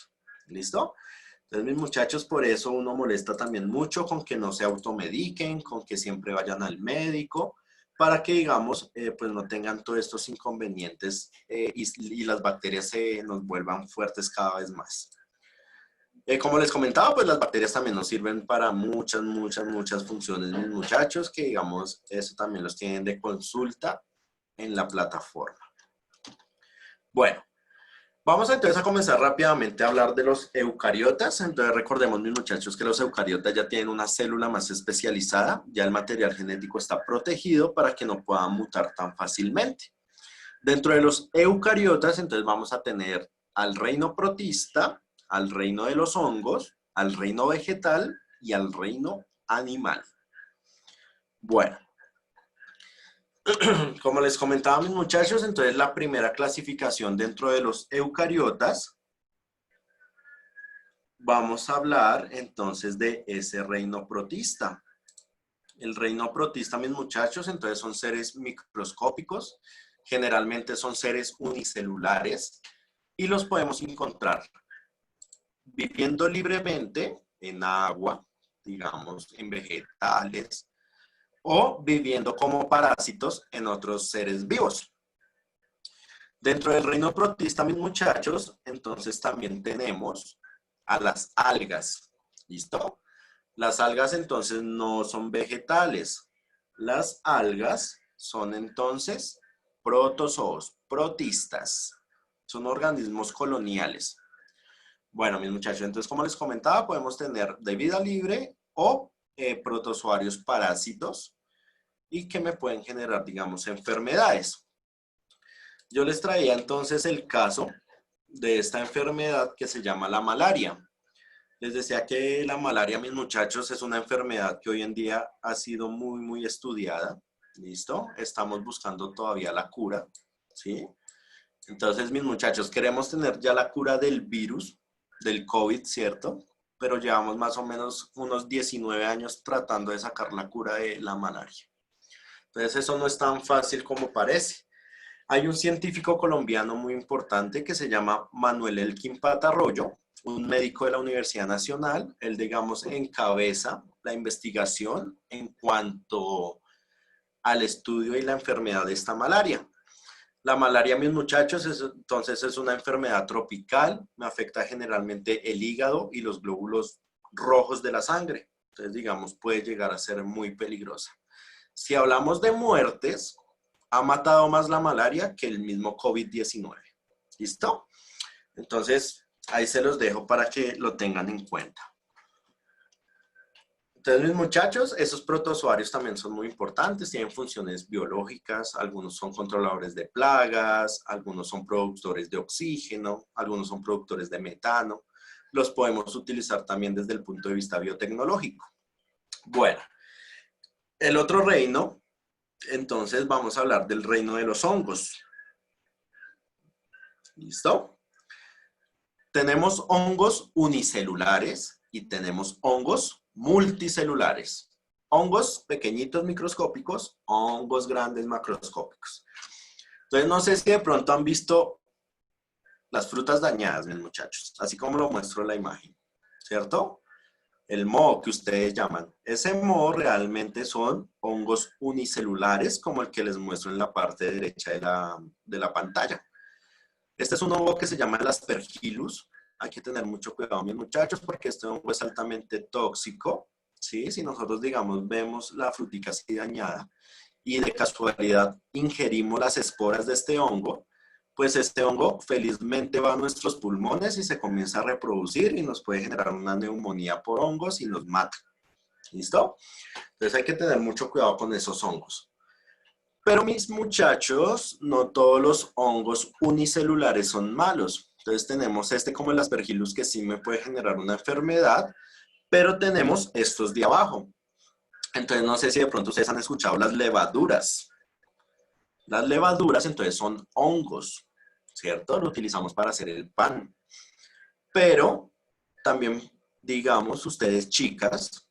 ¿Listo? Entonces, mis muchachos, por eso uno molesta también mucho con que no se automediquen, con que siempre vayan al médico, para que, digamos, pues no tengan todos estos inconvenientes y las bacterias se nos vuelvan fuertes cada vez más. Como les comentaba, pues las bacterias también nos sirven para muchas funciones, mis muchachos, que digamos, eso también los tienen de consulta en la plataforma. Bueno, vamos entonces a comenzar rápidamente a hablar de los eucariotas. Entonces recordemos, mis muchachos, que los eucariotas ya tienen una célula más especializada, ya el material genético está protegido para que no puedan mutar tan fácilmente. Dentro de los eucariotas, entonces vamos a tener al reino protista, al reino de los hongos, al reino vegetal y al reino animal. Bueno, como les comentaba, mis muchachos, entonces la primera clasificación dentro de los eucariotas, vamos a hablar entonces de ese reino protista. El reino protista, mis muchachos, entonces son seres microscópicos, generalmente son seres unicelulares y los podemos encontrar viviendo libremente en agua, digamos, en vegetales, o viviendo como parásitos en otros seres vivos. Dentro del reino protista, mis muchachos, entonces también tenemos a las algas. ¿Listo? Las algas entonces no son vegetales. Las algas son entonces protozoos, protistas. Son organismos coloniales. Bueno, mis muchachos, entonces como les comentaba, podemos tener de vida libre o protozoarios parásitos y que me pueden generar, digamos, enfermedades. Yo les traía entonces el caso de esta enfermedad que se llama la malaria. Les decía que la malaria, mis muchachos, es una enfermedad que hoy en día ha sido muy estudiada. ¿Listo? Estamos buscando todavía la cura, ¿sí? Entonces, mis muchachos, queremos tener ya la cura del virus, del COVID, ¿cierto? Pero llevamos más o menos unos 19 años tratando de sacar la cura de la malaria. Entonces, eso no es tan fácil como parece. Hay un científico colombiano muy importante que se llama Manuel Elkin Patarroyo, un médico de la Universidad Nacional. Él, digamos, encabeza la investigación en cuanto al estudio y la enfermedad de esta malaria. La malaria, mis muchachos, entonces es una enfermedad tropical, me afecta generalmente el hígado y los glóbulos rojos de la sangre. Entonces, digamos, puede llegar a ser muy peligrosa. Si hablamos de muertes, ha matado más la malaria que el mismo COVID-19. ¿Listo? Entonces, ahí se los dejo para que lo tengan en cuenta. Entonces, mis muchachos, esos protozoarios también son muy importantes, tienen funciones biológicas, algunos son controladores de plagas, algunos son productores de oxígeno, algunos son productores de metano. Los podemos utilizar también desde el punto de vista biotecnológico. Bueno, el otro reino, entonces vamos a hablar del reino de los hongos. ¿Listo? Tenemos hongos unicelulares y tenemos hongos multicelulares. Hongos pequeñitos microscópicos, hongos grandes macroscópicos. Entonces, no sé si de pronto han visto las frutas dañadas, mis muchachos, así como lo muestro en la imagen, ¿cierto? El moho que ustedes llaman. Ese moho realmente son hongos unicelulares, como el que les muestro en la parte derecha de la pantalla. Este es un hongo que se llama el Aspergillus. Hay que tener mucho cuidado, mis muchachos, porque este hongo es altamente tóxico, ¿sí? Si nosotros, digamos, vemos la frutica así dañada y de casualidad ingerimos las esporas de este hongo, pues este hongo felizmente va a nuestros pulmones y se comienza a reproducir y nos puede generar una neumonía por hongos y nos mata. ¿Listo? Entonces hay que tener mucho cuidado con esos hongos. Pero mis muchachos, no todos los hongos unicelulares son malos. Entonces tenemos este como el Aspergillus que sí me puede generar una enfermedad, pero tenemos estos de abajo. Entonces no sé si de pronto ustedes han escuchado las levaduras. Las levaduras entonces son hongos, ¿cierto? Lo utilizamos para hacer el pan. Pero también, digamos, ustedes chicas,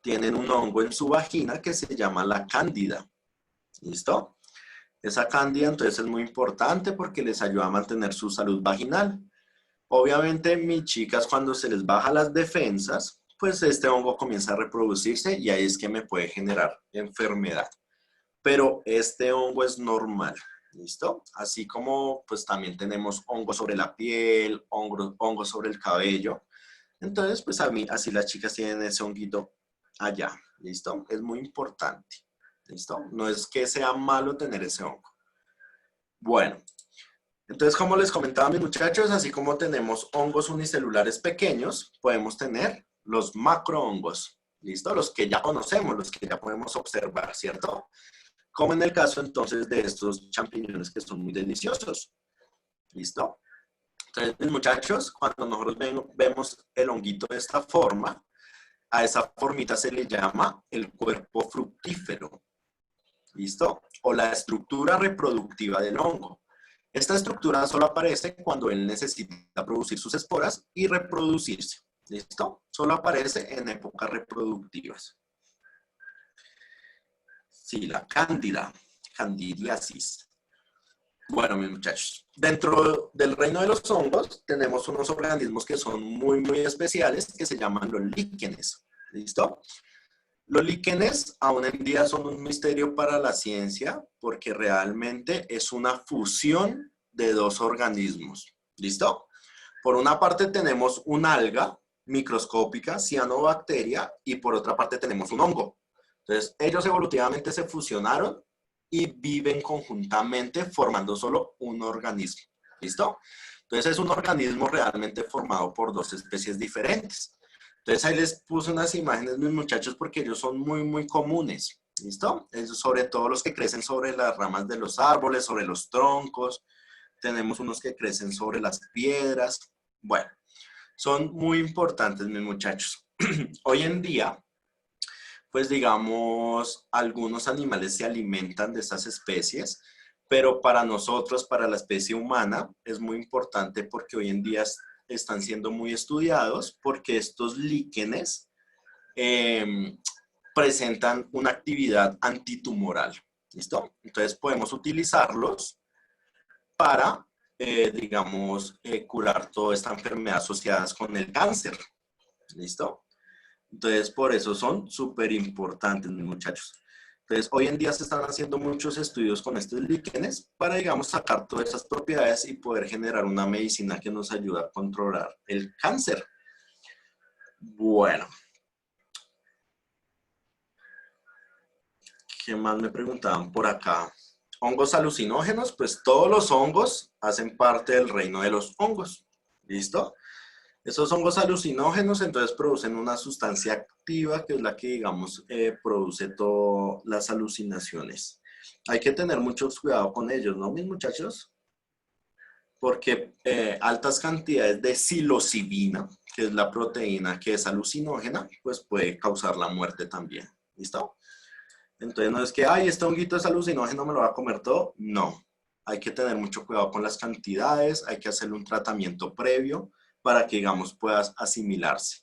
tienen un hongo en su vagina que se llama la cándida. ¿Listo? Esa cándida entonces es muy importante porque les ayuda a mantener su salud vaginal. Obviamente, mis chicas, cuando se les bajan las defensas, pues este hongo comienza a reproducirse y ahí es que me puede generar enfermedad. Pero este hongo es normal, ¿listo? Así como pues también tenemos hongos sobre la piel, hongos sobre el cabello. Entonces, pues a mí, así las chicas tienen ese honguito allá, ¿listo? Es muy importante, ¿listo? No es que sea malo tener ese hongo. Bueno, entonces como les comentaba mis muchachos, así como tenemos hongos unicelulares pequeños, podemos tener los macrohongos, ¿listo? Los que ya conocemos, los que ya podemos observar, ¿cierto? Como en el caso entonces de estos champiñones que son muy deliciosos, ¿listo? Entonces, mis muchachos, cuando nosotros vemos el honguito de esta forma, a esa formita se le llama el cuerpo fructífero, ¿listo? O la estructura reproductiva del hongo. Esta estructura solo aparece cuando él necesita producir sus esporas y reproducirse, ¿listo? Solo aparece en épocas reproductivas. Sí, la cándida, candidiasis. Bueno, mis muchachos, dentro del reino de los hongos tenemos unos organismos que son muy, muy especiales que se llaman los líquenes. ¿Listo? Los líquenes aún en día son un misterio para la ciencia porque realmente es una fusión de dos organismos. ¿Listo? Por una parte tenemos una alga microscópica, cianobacteria, y por otra parte tenemos un hongo. Entonces, ellos evolutivamente se fusionaron y viven conjuntamente formando solo un organismo. ¿Listo? Entonces es un organismo realmente formado por dos especies diferentes. Entonces ahí les puse unas imágenes, mis muchachos, porque ellos son muy, muy comunes. ¿Listo? Ellos, sobre todo los que crecen sobre las ramas de los árboles, sobre los troncos. Tenemos unos que crecen sobre las piedras. Bueno, son muy importantes, mis muchachos. Hoy en día, pues digamos, algunos animales se alimentan de estas especies, pero para nosotros, para la especie humana, es muy importante porque hoy en día están siendo muy estudiados porque estos líquenes presentan una actividad antitumoral. ¿Listo? Entonces podemos utilizarlos para, digamos, curar toda esta enfermedad asociada con el cáncer. ¿Listo? Entonces, por eso son súper importantes, mis muchachos. Entonces, hoy en día se están haciendo muchos estudios con estos líquenes para, digamos, sacar todas esas propiedades y poder generar una medicina que nos ayude a controlar el cáncer. Bueno. ¿Qué más me preguntaban por acá? Hongos alucinógenos, pues todos los hongos hacen parte del reino de los hongos. ¿Listo? Esos hongos alucinógenos entonces producen una sustancia activa que es la que, digamos, produce todas las alucinaciones. Hay que tener mucho cuidado con ellos, ¿no, mis muchachos? Porque altas cantidades de psilocibina, que es la proteína que es alucinógena, pues puede causar la muerte también. ¿Listo? Entonces no es que, ay, este honguito es alucinógeno, me lo va a comer todo. No. Hay que tener mucho cuidado con las cantidades, hay que hacerle un tratamiento previo para que, digamos, puedas asimilarse.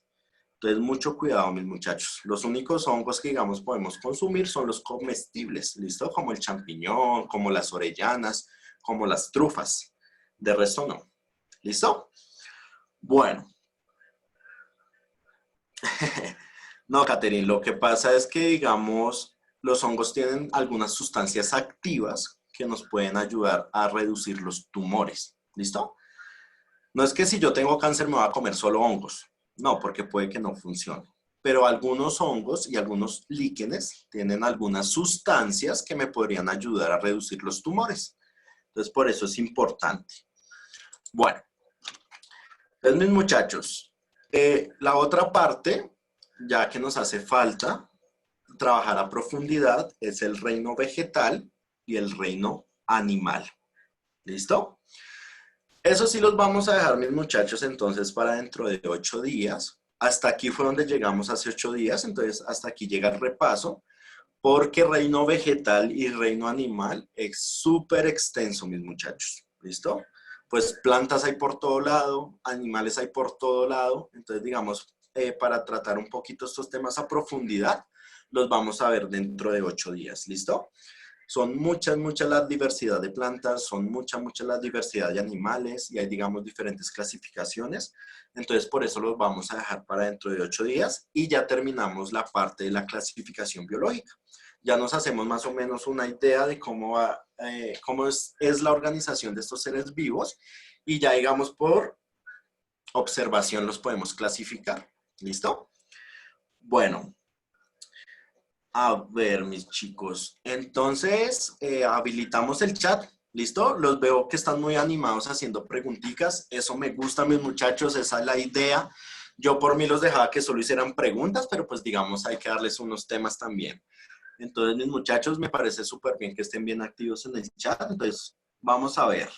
Entonces, mucho cuidado, mis muchachos. Los únicos hongos que, digamos, podemos consumir son los comestibles, ¿listo? Como el champiñón, como las orellanas, como las trufas. De resto, no. ¿Listo? Bueno. No, Caterine, lo que pasa es que, digamos, los hongos tienen algunas sustancias activas que nos pueden ayudar a reducir los tumores. ¿Listo? No es que si yo tengo cáncer me voy a comer solo hongos. No, porque puede que no funcione. Pero algunos hongos y algunos líquenes tienen algunas sustancias que me podrían ayudar a reducir los tumores. Entonces, por eso es importante. Bueno, entonces, mis muchachos, la otra parte, ya que nos hace falta trabajar a profundidad, es el reino vegetal y el reino animal. ¿Listo? Eso sí los vamos a dejar, mis muchachos, entonces para dentro de 8 días. Hasta aquí fue donde llegamos hace 8 días, entonces hasta aquí llega el repaso, porque reino vegetal y reino animal es súper extenso, mis muchachos. ¿Listo? Pues plantas hay por todo lado, animales hay por todo lado, entonces digamos, para tratar un poquito estos temas a profundidad, los vamos a ver dentro de 8 días. ¿Listo? Son muchas la diversidad de plantas, son mucha la diversidad de animales y hay, digamos, diferentes clasificaciones. Entonces, por eso los vamos a dejar para dentro de 8 días y ya terminamos la parte de la clasificación biológica. Ya nos hacemos más o menos una idea de cómo es la organización de estos seres vivos y ya, digamos, por observación los podemos clasificar. ¿Listo? Bueno, a ver, mis chicos. Entonces, habilitamos el chat. ¿Listo? Los veo que están muy animados haciendo preguntitas. Eso me gusta, mis muchachos. Esa es la idea. Yo por mí los dejaba que solo hicieran preguntas, pero pues digamos hay que darles unos temas también. Entonces, mis muchachos, me parece súper bien que estén bien activos en el chat. Entonces, vamos a ver.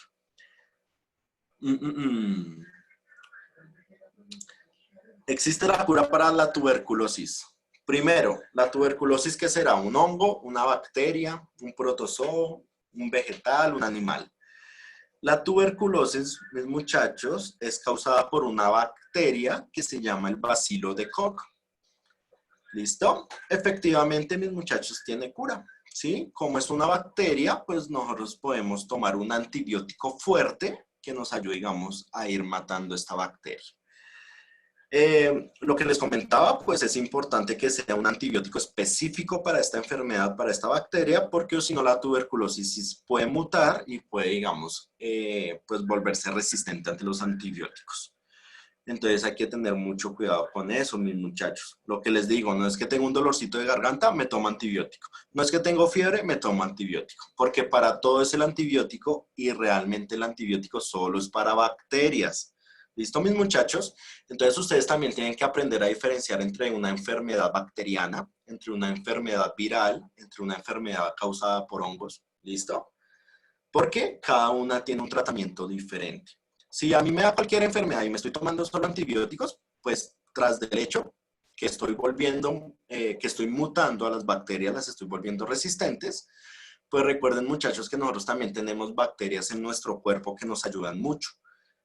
Existe la cura para la tuberculosis. Primero, la tuberculosis, ¿qué será? ¿Un hongo, una bacteria, un protozoo, un vegetal, un animal? La tuberculosis, mis muchachos, es causada por una bacteria que se llama el bacilo de Koch. ¿Listo? Efectivamente, mis muchachos, tiene cura. ¿Sí? Como es una bacteria, pues nosotros podemos tomar un antibiótico fuerte que nos ayude, digamos, a ir matando esta bacteria. Lo que les comentaba, pues es importante que sea un antibiótico específico para esta enfermedad, para esta bacteria, porque si no la tuberculosis puede mutar y puede, digamos, pues volverse resistente ante los antibióticos. Entonces hay que tener mucho cuidado con eso, mis muchachos. Lo que les digo, no es que tengo un dolorcito de garganta, me tomo antibiótico. No es que tengo fiebre, me tomo antibiótico. Porque para todo es el antibiótico y realmente el antibiótico solo es para bacterias. ¿Listo, mis muchachos? Entonces ustedes también tienen que aprender a diferenciar entre una enfermedad bacteriana, entre una enfermedad viral, entre una enfermedad causada por hongos. ¿Listo? Porque cada una tiene un tratamiento diferente. Si a mí me da cualquier enfermedad y me estoy tomando solo antibióticos, pues tras del hecho que estoy volviendo, que estoy mutando a las bacterias, las estoy volviendo resistentes, pues recuerden, muchachos, que nosotros también tenemos bacterias en nuestro cuerpo que nos ayudan mucho,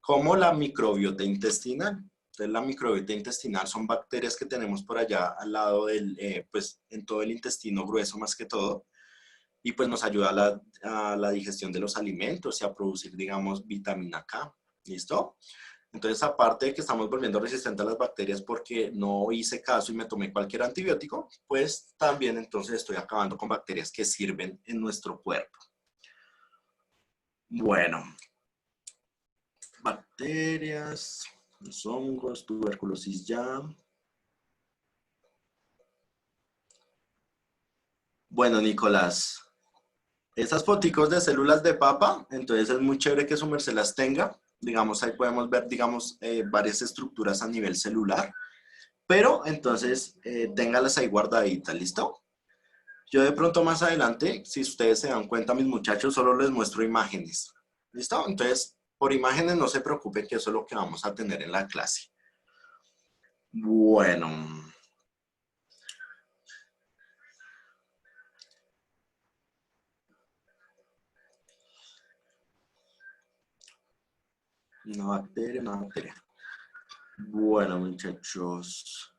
como la microbiota intestinal. Entonces, la microbiota intestinal son bacterias que tenemos por allá al lado del, pues en todo el intestino grueso más que todo, y pues nos ayuda a la digestión de los alimentos y a producir, digamos, vitamina K. ¿Listo? Entonces, aparte de que estamos volviendo resistentes a las bacterias porque no hice caso y me tomé cualquier antibiótico, pues también entonces estoy acabando con bacterias que sirven en nuestro cuerpo. Bueno, bacterias, los hongos, tuberculosis ya. Bueno, Nicolás, estas foticos de células de papa, entonces es muy chévere que su merced las tenga. Digamos, ahí podemos ver, digamos, varias estructuras a nivel celular. Pero, entonces, téngalas ahí guardaditas, ¿listo? Yo de pronto más adelante, si ustedes se dan cuenta, mis muchachos, solo les muestro imágenes. ¿Listo? Entonces, por imágenes no se preocupen que eso es lo que vamos a tener en la clase. Bueno. Una bacteria, una bacteria. Bueno, muchachos.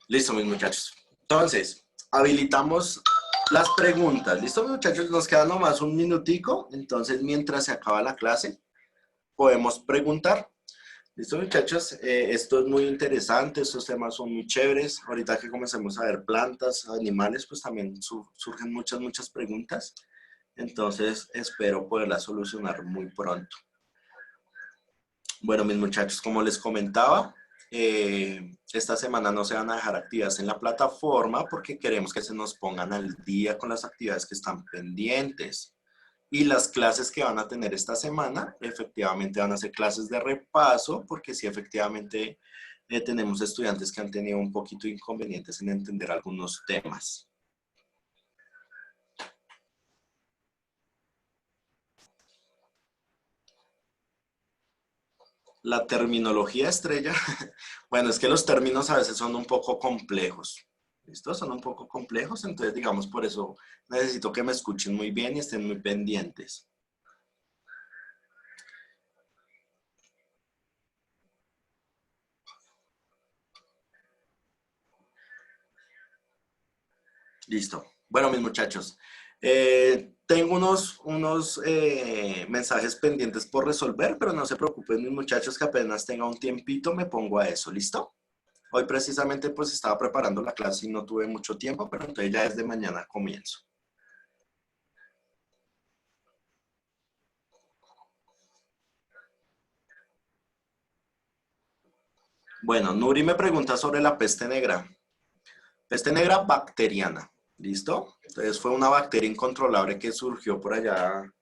Listo, mis muchachos. Entonces, habilitamos las preguntas. ¿Listo, mis muchachos? Nos queda nomás un minutico. Entonces, mientras se acaba la clase, podemos preguntar. ¿Listo, muchachos? Esto es muy interesante. Estos temas son muy chéveres. Ahorita que comencemos a ver plantas, animales, pues también surgen muchas preguntas. Entonces, espero poderlas solucionar muy pronto. Bueno, mis muchachos, como les comentaba, esta semana no se van a dejar actividades en la plataforma porque queremos que se nos pongan al día con las actividades que están pendientes. Y las clases que van a tener esta semana, efectivamente van a ser clases de repaso, porque sí, efectivamente, tenemos estudiantes que han tenido un poquito de inconvenientes en entender algunos temas. La terminología estrella, bueno, es que los términos a veces son un poco complejos. ¿Listo? Son un poco complejos, entonces digamos por eso necesito que me escuchen muy bien y estén muy pendientes. Listo. Bueno, mis muchachos, tengo unos mensajes pendientes por resolver, pero no se preocupen, mis muchachos, que apenas tenga un tiempito me pongo a eso. ¿Listo? Hoy precisamente pues estaba preparando la clase y no tuve mucho tiempo, pero entonces ya desde mañana comienzo. Bueno, Nuri me pregunta sobre la peste negra. Peste negra bacteriana, ¿listo? Entonces fue una bacteria incontrolable que surgió por allá,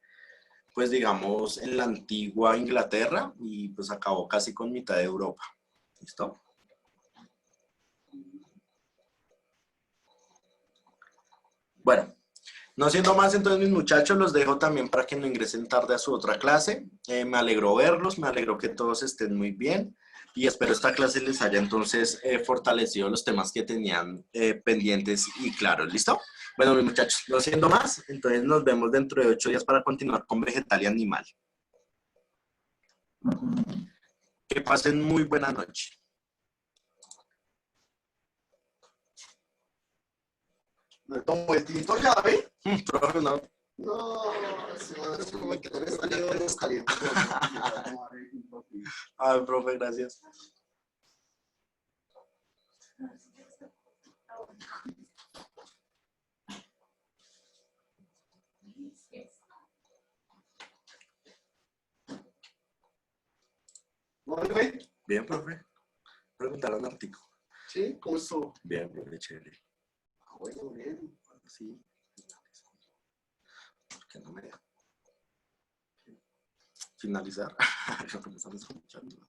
pues digamos, en la antigua Inglaterra y pues acabó casi con mitad de Europa, ¿listo? Bueno, no siendo más, entonces mis muchachos los dejo también para que no ingresen tarde a su otra clase. Me alegró verlos, me alegró que todos estén muy bien y espero esta clase les haya entonces fortalecido los temas que tenían pendientes y claros, ¿listo? Bueno, mis muchachos, no siendo más, entonces nos vemos dentro de 8 días para continuar con vegetal y animal. Que pasen muy buena noche. Me tomo el tinto ya, ¿ve? Profe, no. No, es como que te salió de los calientes. Ay, profe, gracias. ¿No, güey? Bien, profe. Preguntaron artículo. Sí, ¿cómo estuvo? Bien, profe, chévere. Bueno, bien. Sí. ¿Por qué no me deja finalizar? Lo que me estamos escuchando.